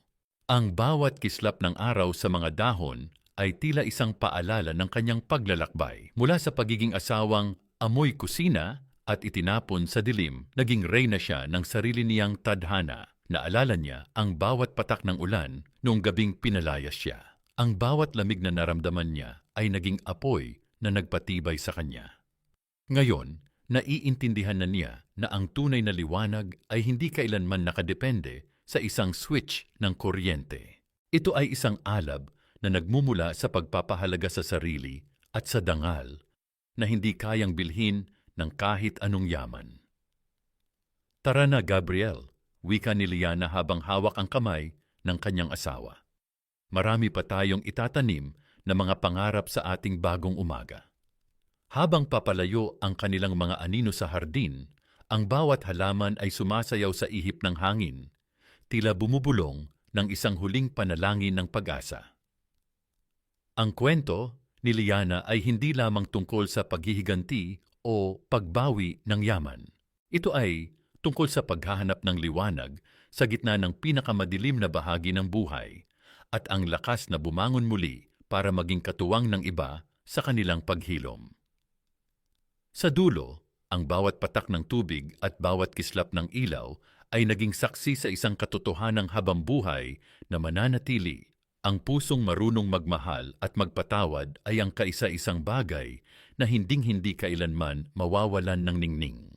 A: Ang bawat kislap ng araw sa mga dahon ay tila isang paalala ng kanyang paglalakbay. Mula sa pagiging asawang amoy kusina at itinapon sa dilim, naging reyna siya ng sarili niyang tadhana. Naalala niya ang bawat patak ng ulan noong gabing pinalayas siya. Ang bawat lamig na naramdaman niya ay naging apoy na nagpatibay sa kanya. Ngayon, naiintindihan na niya na ang tunay na liwanag ay hindi kailanman nakadepende sa isang switch ng kuryente. Ito ay isang alab na nagmumula sa pagpapahalaga sa sarili at sa dangal na hindi kayang bilhin ng kahit anong yaman. Tara na, Gabriel, wika ni Liana habang hawak ang kamay ng kanyang asawa. Marami pa tayong itatanim na mga pangarap sa ating bagong umaga. Habang papalayo ang kanilang mga anino sa hardin, ang bawat halaman ay sumasayaw sa ihip ng hangin, tila bumubulong ng isang huling panalangin ng pag-asa. Ang kwento ni Liana ay hindi lamang tungkol sa paghihiganti o pagbawi ng yaman. Ito ay tungkol sa paghahanap ng liwanag sa gitna ng pinakamadilim na bahagi ng buhay at ang lakas na bumangon muli para maging katuwang ng iba sa kanilang paghilom. Sa dulo, ang bawat patak ng tubig at bawat kislap ng ilaw ay naging saksi sa isang katotohanang habambuhay na mananatili. Ang pusong marunong magmahal at magpatawad ay ang kaisa-isang bagay na hinding-hindi kailanman mawawalan ng ningning.